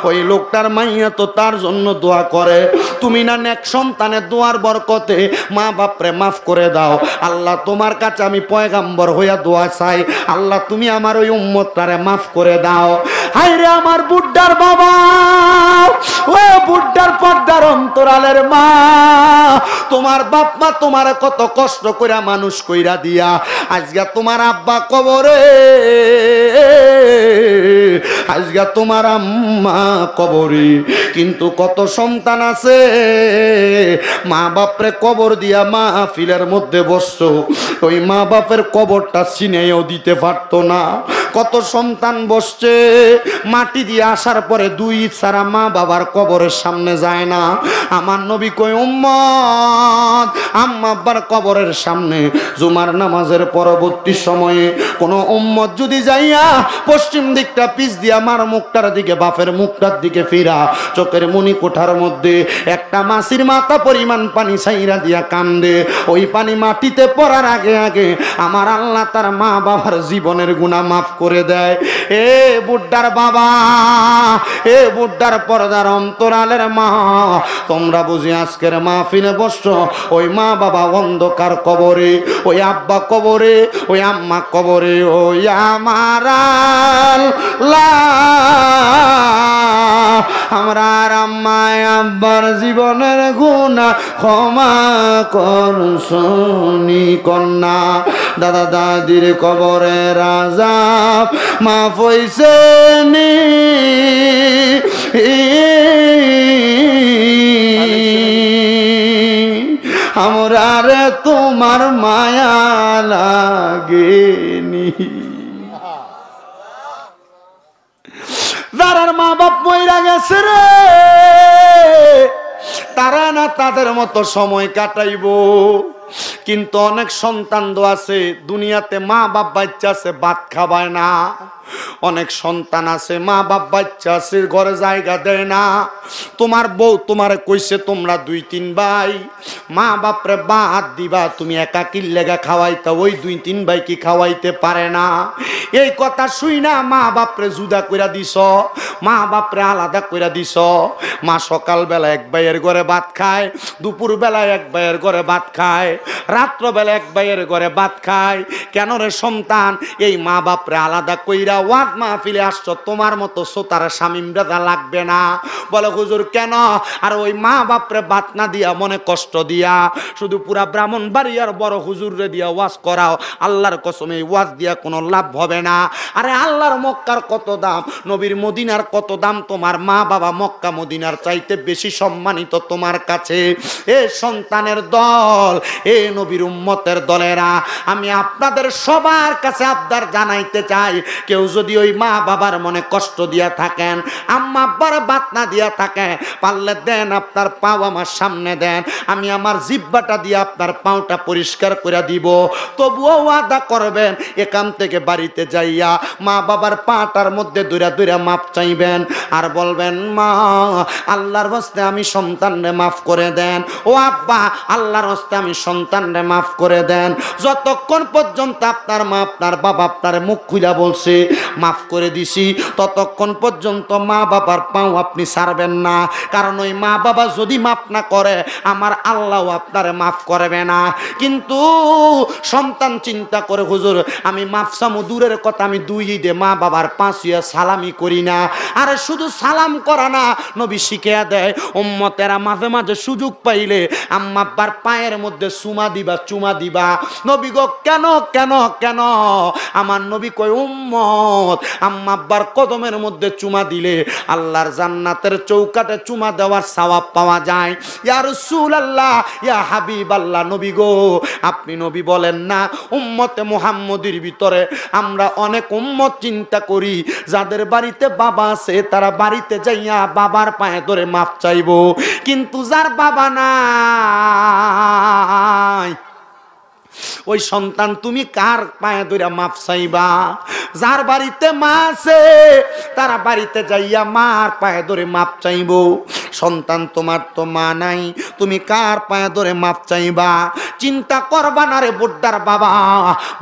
ওই লোকটার মাইয়া তো তার জন্য দোয়া করে, তুমি না নেক সন্তানের দোয়ার বরকতে মা বাপরে মাফ করে দাও। আল্লাহ তোমার কাছে আমি পয়গম্বর হইয়া দোয়া চাই, আল্লাহ তুমি আমার ওই উম্মতটারে মাফ করে দাও। হায় রে আমার বুড্ডার বাবা, ও বুড্ডার পর্দার অন্তরালের মা, তোমার বাপ মা তোমার কত কষ্ট কইরা মানুষ কইরা দিয়া আজকে তোমার আব্বা কবরে, আজকে তোমার আম্মা কবরে, কিন্তু কত সন্তান আছে মা বাপরে কবর দিয়া মাহফিলের মধ্যে বসছো, ওই মা বাপের কবরটা চিনেও দিতে পারতো না। কত সন্তান বসছে মাটি দিয়ে আসার পরে দুই ছাড়া মা বাবার কবরের সামনে যায় না। আমার নবী কই উম্মত আম্মা আব্বার কবরের সামনে জুমার নামাজের পরবর্তী সময়ে কোন উম্মত যদি যাইয়া পশ্চিম দিকটা পিছ দিয়া মার মুখটার দিকে বাপের মুখটার দিকে ফিরা চোখের মনি কোঠার মধ্যে একটা মাছির মাথা পরিমাণ পানি ছাইরা দিয়া কান্দে, ওই পানি মাটিতে পড়ার আগে আগে আমার আল্লাহ তার মা বাবার জীবনের গুনাহ মাফ করে দেয়। এ বুড্ডার বাবা, এ বুড্ডার পর্দার অন্তরালের মা, তোমরা বুঝি আজকের মাহফিলে বসছো, ওই মা বাবা অন্ধকার কবরে, ওই আব্বা কবরে, ওই আম্মা কবরে, ওই আমার আল্লাহ আমরা আম্মায় আব্বার জীবনের গুনাহ ক্ষমা করছনি কন্যা, দাদা দাদির কবরের আযাব মাফ হইছে নি, আমরা রে তোমার মায়া লাগেনি। যারার মা বাপ মইরা গেছে রে, তারা না তাদের মতো সময় কাটাইবো, কিন্তু অনেক সন্তান তো আছে দুনিয়াতে মা বাপ বাচ্চা আছে ভাত খাবায় না, অনেক সন্তান আছে মা বাপ বাচ্চা আছে ঘরে জায়গা দেয় না। তোমার বউ তোমারে কইছে তোমরা 2-3 ভাই মা বাপরে ভাত দিবা, তুমি একা কি লেগা খাওয়াইতা, ওই 2-3 ভাই কি খাওয়াইতে পারে না। এই কথা শুই না মা বাপরে জুদা কইরা দিছ, মা বাপরে আলাদা কইরা দিছ। মা সকালবেলা এক ভাইয়ের ঘরে ভাত খায়, দুপুর বেলা এক ভাইয়ের ঘরে ভাত খায়, রাত্রবেলা এক ভাইয়ের ঘরে ভাত খায়। কেন রে সন্তান, এই মা বাপরে আলাদা কইরা ওয়াজ মাহফিলে আসছো, তোমার মতো সোতার শামিম রাজা লাগবে না। বলে হুজুর কেন? আর ওই মা বাপরে ভাত না দিয়া মনে কষ্ট দিয়া শুধু পুরা ব্রাহ্মণবাড়িয়ার বড় হুজুরে দিয়া ওয়াজ করাও, আল্লাহর কসম এই ওয়াজ দিয়া কোনো লাভ হবে না। আরে আল্লাহর মক্কার কত দাম, নবীর মদিনার কত দাম, তোমার মা বাবা মক্কা মদিনার চাইতে বেশি সম্মানিত তোমার কাছে। এ সন্তানের দল, এ নবীর উম্মতের দলেরা, আমি আপনাদের সবার কাছে আবদার জানাইতে চাই, কেউ যদি ওই মা বাবার মনে কষ্ট দিয়া থাকেন, আম্মা আব্বার ভাত না দিয়া থাকে, পারলে দেন আপনার পাও আমার সামনে দেন, আমি আমার জিহ্বাটা দিয়ে আপনার পাওটা পরিষ্কার করে দিব। তবুও ওয়াদা করবেন এখান থেকে বাড়িতে যাইয়া মা বাবার পাটার মধ্যে দূরা দূরা মাপ চাইবেন আর বলবেন মা আল্লাহর হস্তে আমি সন্তানরে মাফ করে দেন, ও আব্বা আল্লাহর হস্তে আমি সন্তানরে মাফ করে দেন। যতক্ষণ পর্যন্ত আপনার মা আপনার বাবা আপনার মুখ খুলা বলছে মাফ করে দিছি, ততক্ষণ পর্যন্ত মা বাবার পাও আপনি ছাড়বেন না। কারণ ওই মা বাবা যদি মাফ না করে আমার আল্লাহ আপনারে মাফ করবে না। কিন্তু সন্তান চিন্তা করে হুজুর আমি মাফ চামু দূরের কথা, আমি 2 ঈদে মা বাবার 5 ইয়া সালামি করি না। আরে শুধু সালাম করা না, নবী শিখিয়ে দেয় উম্মতেরা মাঝে মাঝে সুযোগ পাইলে আম্মা আব্বার পায়ের মধ্যে চুমা দিবা, চুমা দিবা। নবী গো কেন কেন কেন? আমার নবী কয় উম্মত, আম্মা আব্বার কদমের মধ্যে চুমা দিলে আল্লাহর জান্নাতের চৌকাটে চুমা দেওয়ার সওয়াব পাওয়া যায়। ইয়া রাসূলুল্লাহ, ইয়া হাবিবাল্লাহ, নবী গো আপনি নবী বলেন না উম্মতে মুহাম্মদীর ভিতরে আমরা অনেক উম্মত চিন্তা করি যাদের বাড়িতে বাবা আছে তারা বাড়িতে যাইয়া বাবার পায়ে ধরে মাপ চাইবো, কিন্তু যার বাবা নাই ওই সন্তান তুমি কার পায়ে ধরে মাপ চাইবা? যার বাড়িতে মা আছে তারা বাড়িতে যাইয়া মার পায়ে ধরে মাপ চাইবো। সন্তান তোমার তো মা নাই, তুমি কার পায়ে ধরে মাপ চাইবা? চিন্তা করবা না রে বুড্ডার বাবা।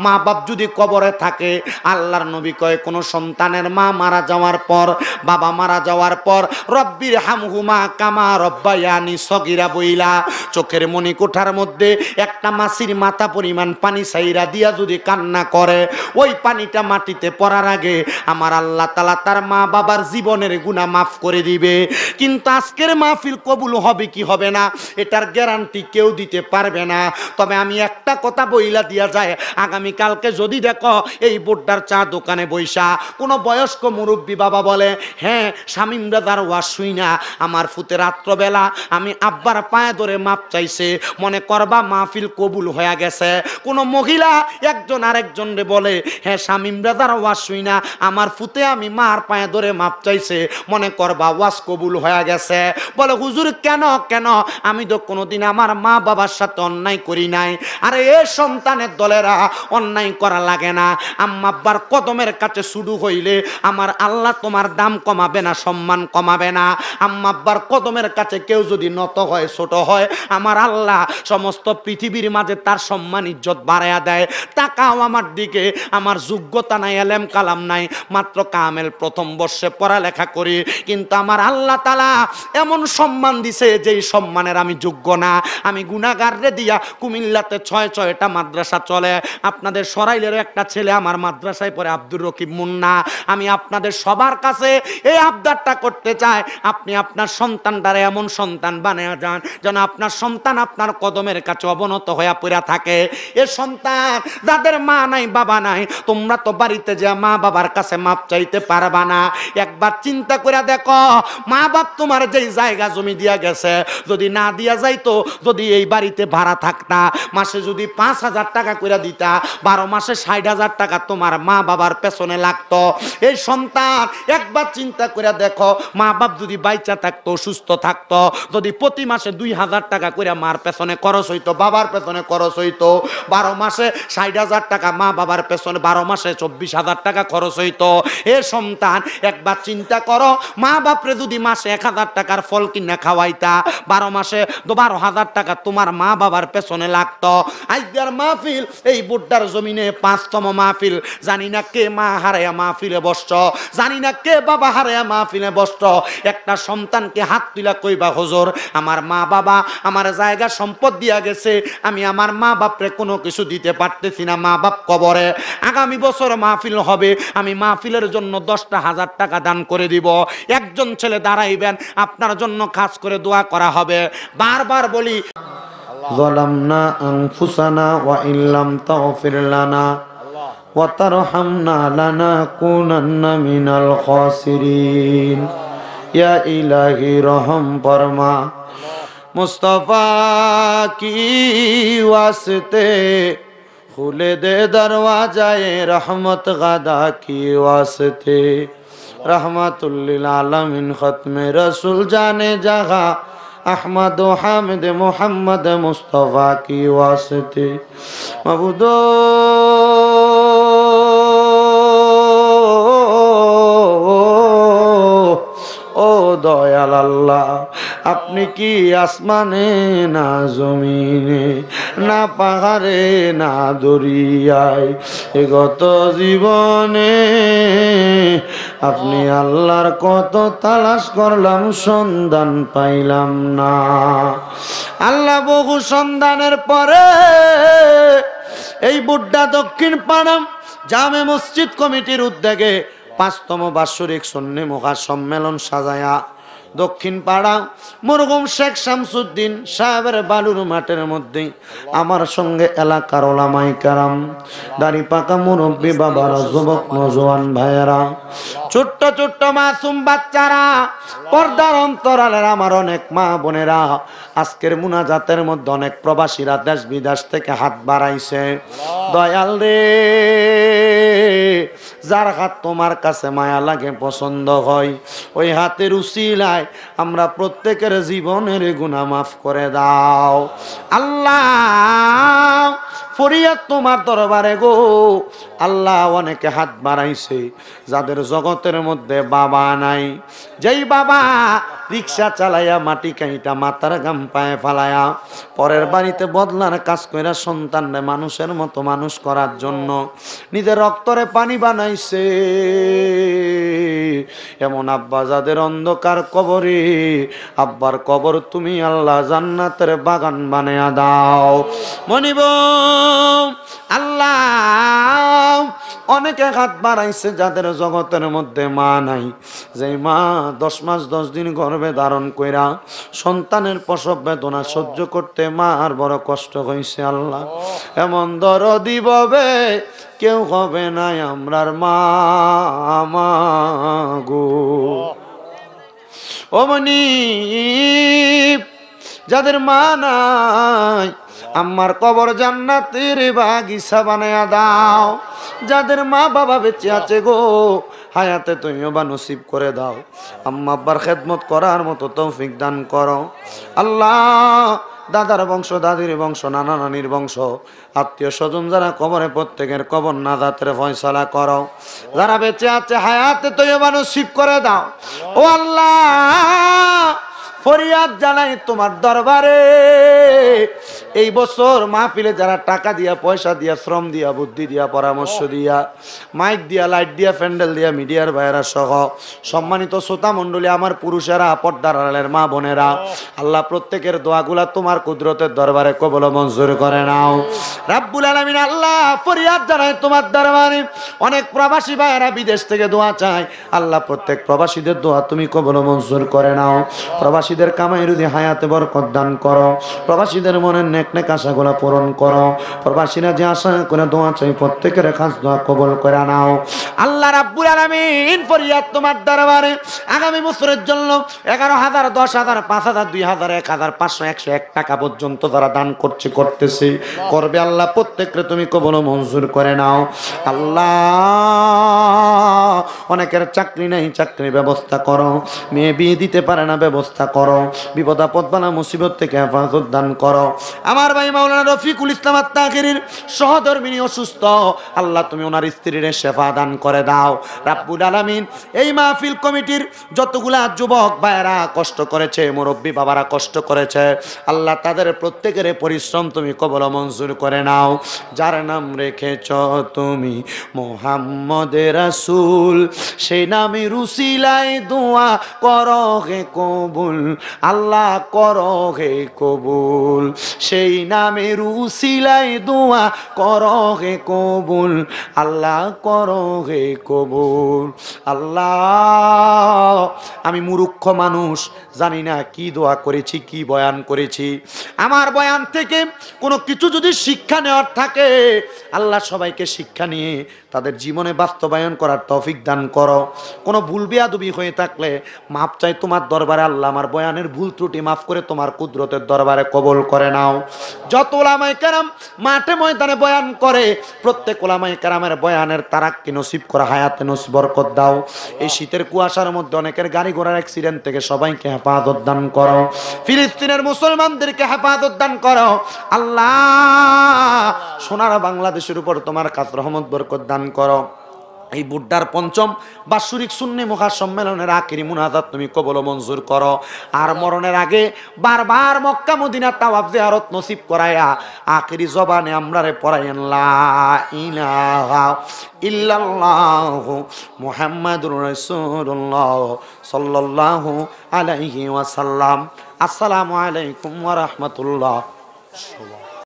মা বাপ যদি কবরে থাকে, আল্লাহর নবী কয় কোন সন্তানের মা মারা যাওয়ার পর, বাবা মারা যাওয়ার পর রব্বির হামহুমা কামা রব্বায়ানি সগীরা বইলা চোখের মণিকোঠার মধ্যে একটা মাছির মাথা পরিমাণ পানি ছাইরা দিয়া যদি কান্না করে, ওই পানিটা মাটিতে পড়ার আগে আমার আল্লাহ তাআলা তার মা বাবার জীবনের গুনাহ মাফ করে দিবে। কিন্তু আজকের মাহফিল কবুল হবে কি হবে না এটার গ্যারান্টি কেউ দিতে পারবে না। তবে আমি একটা কথা বইলা দিয়া যায়, আগামী কালকে যদি দেখো এই বুড্ডার চা দোকানে বইসা কোনো বয়স্ক মুরব্বী বাবা বলে হ্যাঁ শামীম দাদার ওয়াজ শুই না আমার ফুতে রাত্রবেলা আমি আব্বার পায়ে ধরে মাপ চাইছে, মনে করবা মাহফিল কবুল হয়ে গেছে। কোনো মহিলা একজন আরেকজনরে বলে হ্যাঁ শামীম দাদার ওয়াজ শুই না আমার ফুতে আমি মার পায়ে ধরে মাপ চাইছে, মনে করবা ওয়াজ কবুল হয়ে গেছে। বলে হুজুর কেন কেন? আমি তো কোনোদিন আমার মা বাবার সাথে অন্যায় করি নাই। আরে এ সন্তানের দলেরা অন্যায় করা লাগে না। আম্মা আব্বার কদমের কাছে শুরু হইলে আমার আল্লাহ তোমার দাম কমাবে না, সম্মান কমাবে না। আম্মা আব্বার কদমের কাছে কেউ যদি নত হয়, ছোট হয়, আমার আল্লাহ সমস্ত পৃথিবীর মাঝে তার সম্মান ইজ্জত বাড়ায়া দেয়। তাকাও আমার দিকে, আমার যোগ্যতা নাই, এলেম কালাম নাই, মাত্র কামেল প্রথম বর্ষে পড়ালেখা করি, কিন্তু আমার আল্লাহ তাআলা এমন সম্মান দিছে যেই সম্মানের আমি যোগ্য না। আমি গুনাহগাররে দিয়া কুমিল্লাতে 6টা মাদ্রাসা চলে। আপনাদের সরাইলের একটা ছেলে আমার মাদ্রাসায় পড়ে, আব্দুর রকিব মুন্না। আমি আপনাদের সবার কাছে এই আবদারটা করতে চাই, আপনি আপনার সন্তানটারে এমন সন্তান বানিয়ে যান যেন আপনার সন্তান আপনার কদমের কাছে অবনত হয়ে পড়ে থাকে। এ সন্তান যাদের মা নাই বাবা নাই, তোমরা তো বাড়িতে যে মা বাবার কাছে মাপ চাইতে পারবা না। একবার চিন্তা করে দেখো, মা বাপ তোমার যেই জায়গা জমি দিয়া গেছে যদি না দিয়া যাইতো, যদি এই বাড়িতে ভাড়া থাকতা, মাসে যদি 5,000 টাকা করে দিতা, 12 মাসে 60,000 টাকা তোমার মা বাবার পেছনে লাগতো। এই সন্তান একবার চিন্তা করে দেখো, মা বাপ যদি বাইচা থাকতো, সুস্থ থাকতো, যদি প্রতি মাসে 2,000 টাকা করে মার পেছনে খরচ হইতো, বাবার পেছনে খরচ হইতো, 12 মাসে 60,000 টাকা মা বাবার পেছনে, 12 মাসে 24,000 টাকা খরচ হইতো। এ সন্তান একবার চিন্তা করো, মা বাপরে যদি মাসে 1,000 টাকার ফল কিনা খাওয়াইতা, 12 মাসে 12,000 টাকা তোমার মা বাবার পেছনে লাগতো। আজকের মাহফিল এই বুড্ডার জমিনে 5তম মাহফিল। জানি না কে মা হারায়া মাহফিলে বসছ, জানি না কে বাবা হারায়া মাহফিলে বসছ। একটা সন্তানকে হাত তুলা কইবা হুজুর আমার মা বাবা আমার জায়গা সম্পদ দিয়া গেছে, আমি আমার মা বাপরে কোনো কিছু দিতে পারতেছি না, মা বাপ কবরে, আগামী বছর মাহফিল হবে, আমি মাহফিলের জন্য 10,000 টাকা দান করে দিব। একজন ছেলে দাঁড়াইবেন, আপনার জন্য খাস করে দোয়া করা হবে। বারবার বলি যালামনা আনফুসানা ওয়া ইল্লাম তাগফির লানা ওয়া তারহামনা লানাকুনান্না মিনাল খাসিরিন। ইয়া ইলাহি রহম ফরমা, মুস্তাফা কি ওয়াস্তে খুলে দে দরওয়াজায়ে রহমত গাদা কি ওয়াস্তে, रहमतुल लिल आलमीन खत्मे रसूल जाने जगह अहमद हामिद मोहम्मद मुस्तफ़ा की वास्ते मबूदो ও দয়াল আল্লাহ, আপনি কি আসমানে না জমিনে না পাহাড়ে না দরিয়ায়, গত জীবনে আপনি আল্লাহর কত তালাশ করলাম সন্ধান পাইলাম না। আল্লাহ বহু সন্ধানের পরে এই বুড্ডা দক্ষিণ পাড়াম জামে মসজিদ কমিটির উদ্যোগে 5তম বাৎসরিক সুন্নি মহাসম্মেলন সাজায়া দক্ষিণ পাড়া মরহুম শেখ শামসুদ্দিন সাহেবের বালুর মাঠের মধ্যে আমার সঙ্গে এলাকার ওলামায়ে কেরাম, দাড়ি পাকা মুরব্বী বাবারা, যুবক নওজোয়ান ভাইয়েরা, ছোট্ট ছোট্ট মাসুম বাচ্চারা, পর্দার অন্তরালের আমার অনেক মা বোনেরা, আজকের মুনাজাতের মধ্যে অনেক প্রবাসীরা দেশ বিদেশ থেকে হাত বাড়াইছে। দয়াল রে, যার হাত তোমার কাছে মায়া লাগে, পছন্দ হয়, ওই হাতের উসিলায় আমরা প্রত্যেকের জীবনের গুনাহ মাফ করে দাও আল্লাহ। ফরিয়াদ তোমার দরবারে গো আল্লাহ। অনেকে হাত বাড়াইছে যাদের জগতের মধ্যে বাবা নাই, যেই বাবা রিক্সা চালাইয়া মাটি কাইটা মাথার গাম পায়ে ফালায়া পরের বাড়িতে বদলার কাজ কইরা সন্তানরে মানুষের মতো মানুষ করার জন্য নিজের রক্তরে পানি বানাইছে, এমন আব্বা যাদের অন্ধকার কবরে, আব্বার কবর তুমি আল্লাহ জান্নাতের বাগান বানায়া দাও। মনিব আল্লাহ, অনেকে হাত বাড়াইছে যাদের জগতের মধ্যে মা নাই, যে মা 10 মাস 10 দিন গর্ভে ধারণ কইরা সন্তানের প্রসব বেদনা সহ্য করতে মার বড় কষ্ট হইছে আল্লাহ। এমন দরদি ববে কেউ হবে না আমরার মা গো। ও মনি, যাদের মা নাই আমার কবর জান্নাতের বাগিচা বানায়া দাও। যাদের মা বাবা বেঁচে আছে গো, হায়াতে তুমিও বা নসিব করে দাও। আম্মা আব্বার খেদমত করার মতো তৌফিক দান করো আল্লাহ। দাদার বংশ, দাদির বংশ, নানা নানির বংশ, আত্মীয় স্বজন যারা কবরে, প্রত্যেকের কবর নাজাতের ফয়সালা করো। যারা বেঁচে আছে হায়াতে তুমিও বা নসিব করে দাও ও আল্লাহ। ফরিয়াদ জানাই তোমার দরবারে, এই বছর মাহফিলে যারা টাকা দিয়া, পয়সা দিয়া, শ্রম দিয়া, বুদ্ধি দিয়া, পরামর্শ দিয়া, মাইক দিয়া, লাইট দিয়া, প্যান্ডেল দিয়া, মিডিয়ার ভাইয়েরা সহ সম্মানিত শ্রোতা মণ্ডলী, আমার পুরুষেরা, পর্দার আড়ালের মা বোনেরা, আল্লাহ প্রত্যেকের দোয়াগুলা তোমার কুদরতের দরবারে কবুল মঞ্জুর করে নাও রাব্বুল আলামিন। আল্লাহ ফরিয়াদ জানাই তোমার দরবারে, অনেক প্রবাসী ভাইয়েরা বিদেশ থেকে দোয়া চায়, আল্লাহ প্রত্যেক প্রবাসীদের দোয়া তুমি কবুল মঞ্জুর করে নাও। প্রবাসীদের কামাই রুজি হায়াতে বরকত দান করো, প্রবাসীদের মনের নেক নেক আশাগুলো পূরণ করো, প্রবাসীরা যে আশা করে দোয়া চাই প্রত্যেকের খাস দোয়া কবুল করে নাও আল্লাহ রাব্বুল আলামিন। ফরিয়াদ তোমার দরবারে আগামী বছরের জন্য 11,000, 10,000, 5,000, 2,000, 1,000, 500, 101 টাকা পর্যন্ত যারা দান করতেছে করবে আল্লাহ, প্রত্যেককে তুমি কবুল মঞ্জুর করে নাও আল্লাহ। অনেকের চাকরি নাই, চাকরির ব্যবস্থা করো, মেয়ে বিয়ে দিতে পারে না, ব্যবস্থা করো, বিপদ আপদ বালা মুসিবত থেকে হেফাজত দান করো। আমার ভাই মাওলানা রফিকুল ইসলাম আত্মাকিরির সহধর্মিনী অসুস্থ, আল্লাহ তুমি ওনার স্ত্রীর শেফা দান করে দাও রাব্বুল আলামিন। এই মাহফিল কমিটির যতগুলা যুবক ভাইয়েরা কষ্ট করেছে, মুরব্বী বাবারা কষ্ট করেছে, আল্লাহ তাদের প্রত্যেকের পরিশ্রম তুমি কবুল মঞ্জুর করে নাও। যার নাম রেখেছ তুমি মুহাম্মদে রাসূল, সেই নামে রুসিলায় দোয়া করো হে কবুল আল্লাহ, করো হে কবুল, সেই নামে রুসিলায় দোয়া করো হে কবুল আল্লাহ, করো হে কবুল আল্লাহ। আমি মূর্খ মানুষ, জানি না কি দোয়া করেছি, কি বয়ান করেছি। আমার বয়ান থেকে কোনো কিছু যদি শিক্ষা নেওয়ার থাকে আল্লাহ সবাইকে শিক্ষা নিয়ে তাদের জীবনে বাস্তবায়ন করার তৌফিক দান করো। কোনো ভুল বেয়াদবি হয়ে থাকলে মাপ চাই তোমার দরবারে আল্লাহ, আমার বয়ানের ভুল ত্রুটি মাফ করে তোমার কুদরতের দরবারে কবুল করে নাও। যত ওলামায়ে কেরাম মাঠে ময়দানে বয়ান করে, প্রত্যেক ওলামায়ে কেরামের বয়ানের তারাক্কি নসিব করা, হায়াতে নসিব বরকত দাও। এই শীতের কুয়াশার মধ্যে অনেকের গাড়ি ঘোড়ার অ্যাক্সিডেন্ট থেকে সবাইকে হেফাজত দান করো, ফিলিস্তিনের মুসলমানদেরকে হেফাজত দান করো আল্লাহ। সোনার বাংলাদেশের উপর তোমার কাছ রহমত বরকত দান করো। এই বুড্ডার পঞ্চম বাৎসরিক সুন্নি মুখা সম্মেলনের আখিরি মুনাজাত তুমি কবুল মঞ্জুর করো। আর মরণের আগে বারবার মক্কা মদিনা তাওয়াফ জিয়ারত নসিব করায়া আখিরি জবানে আমরারে পড়াইন লা ইলাহা ইল্লাল্লাহু মুহাম্মাদুর রাসূলুল্লাহ সাল্লাল্লাহু আলাইহি ওয়াসাল্লাম। আসসালামু আলাইকুম ওয়া রাহমাতুল্লাহ।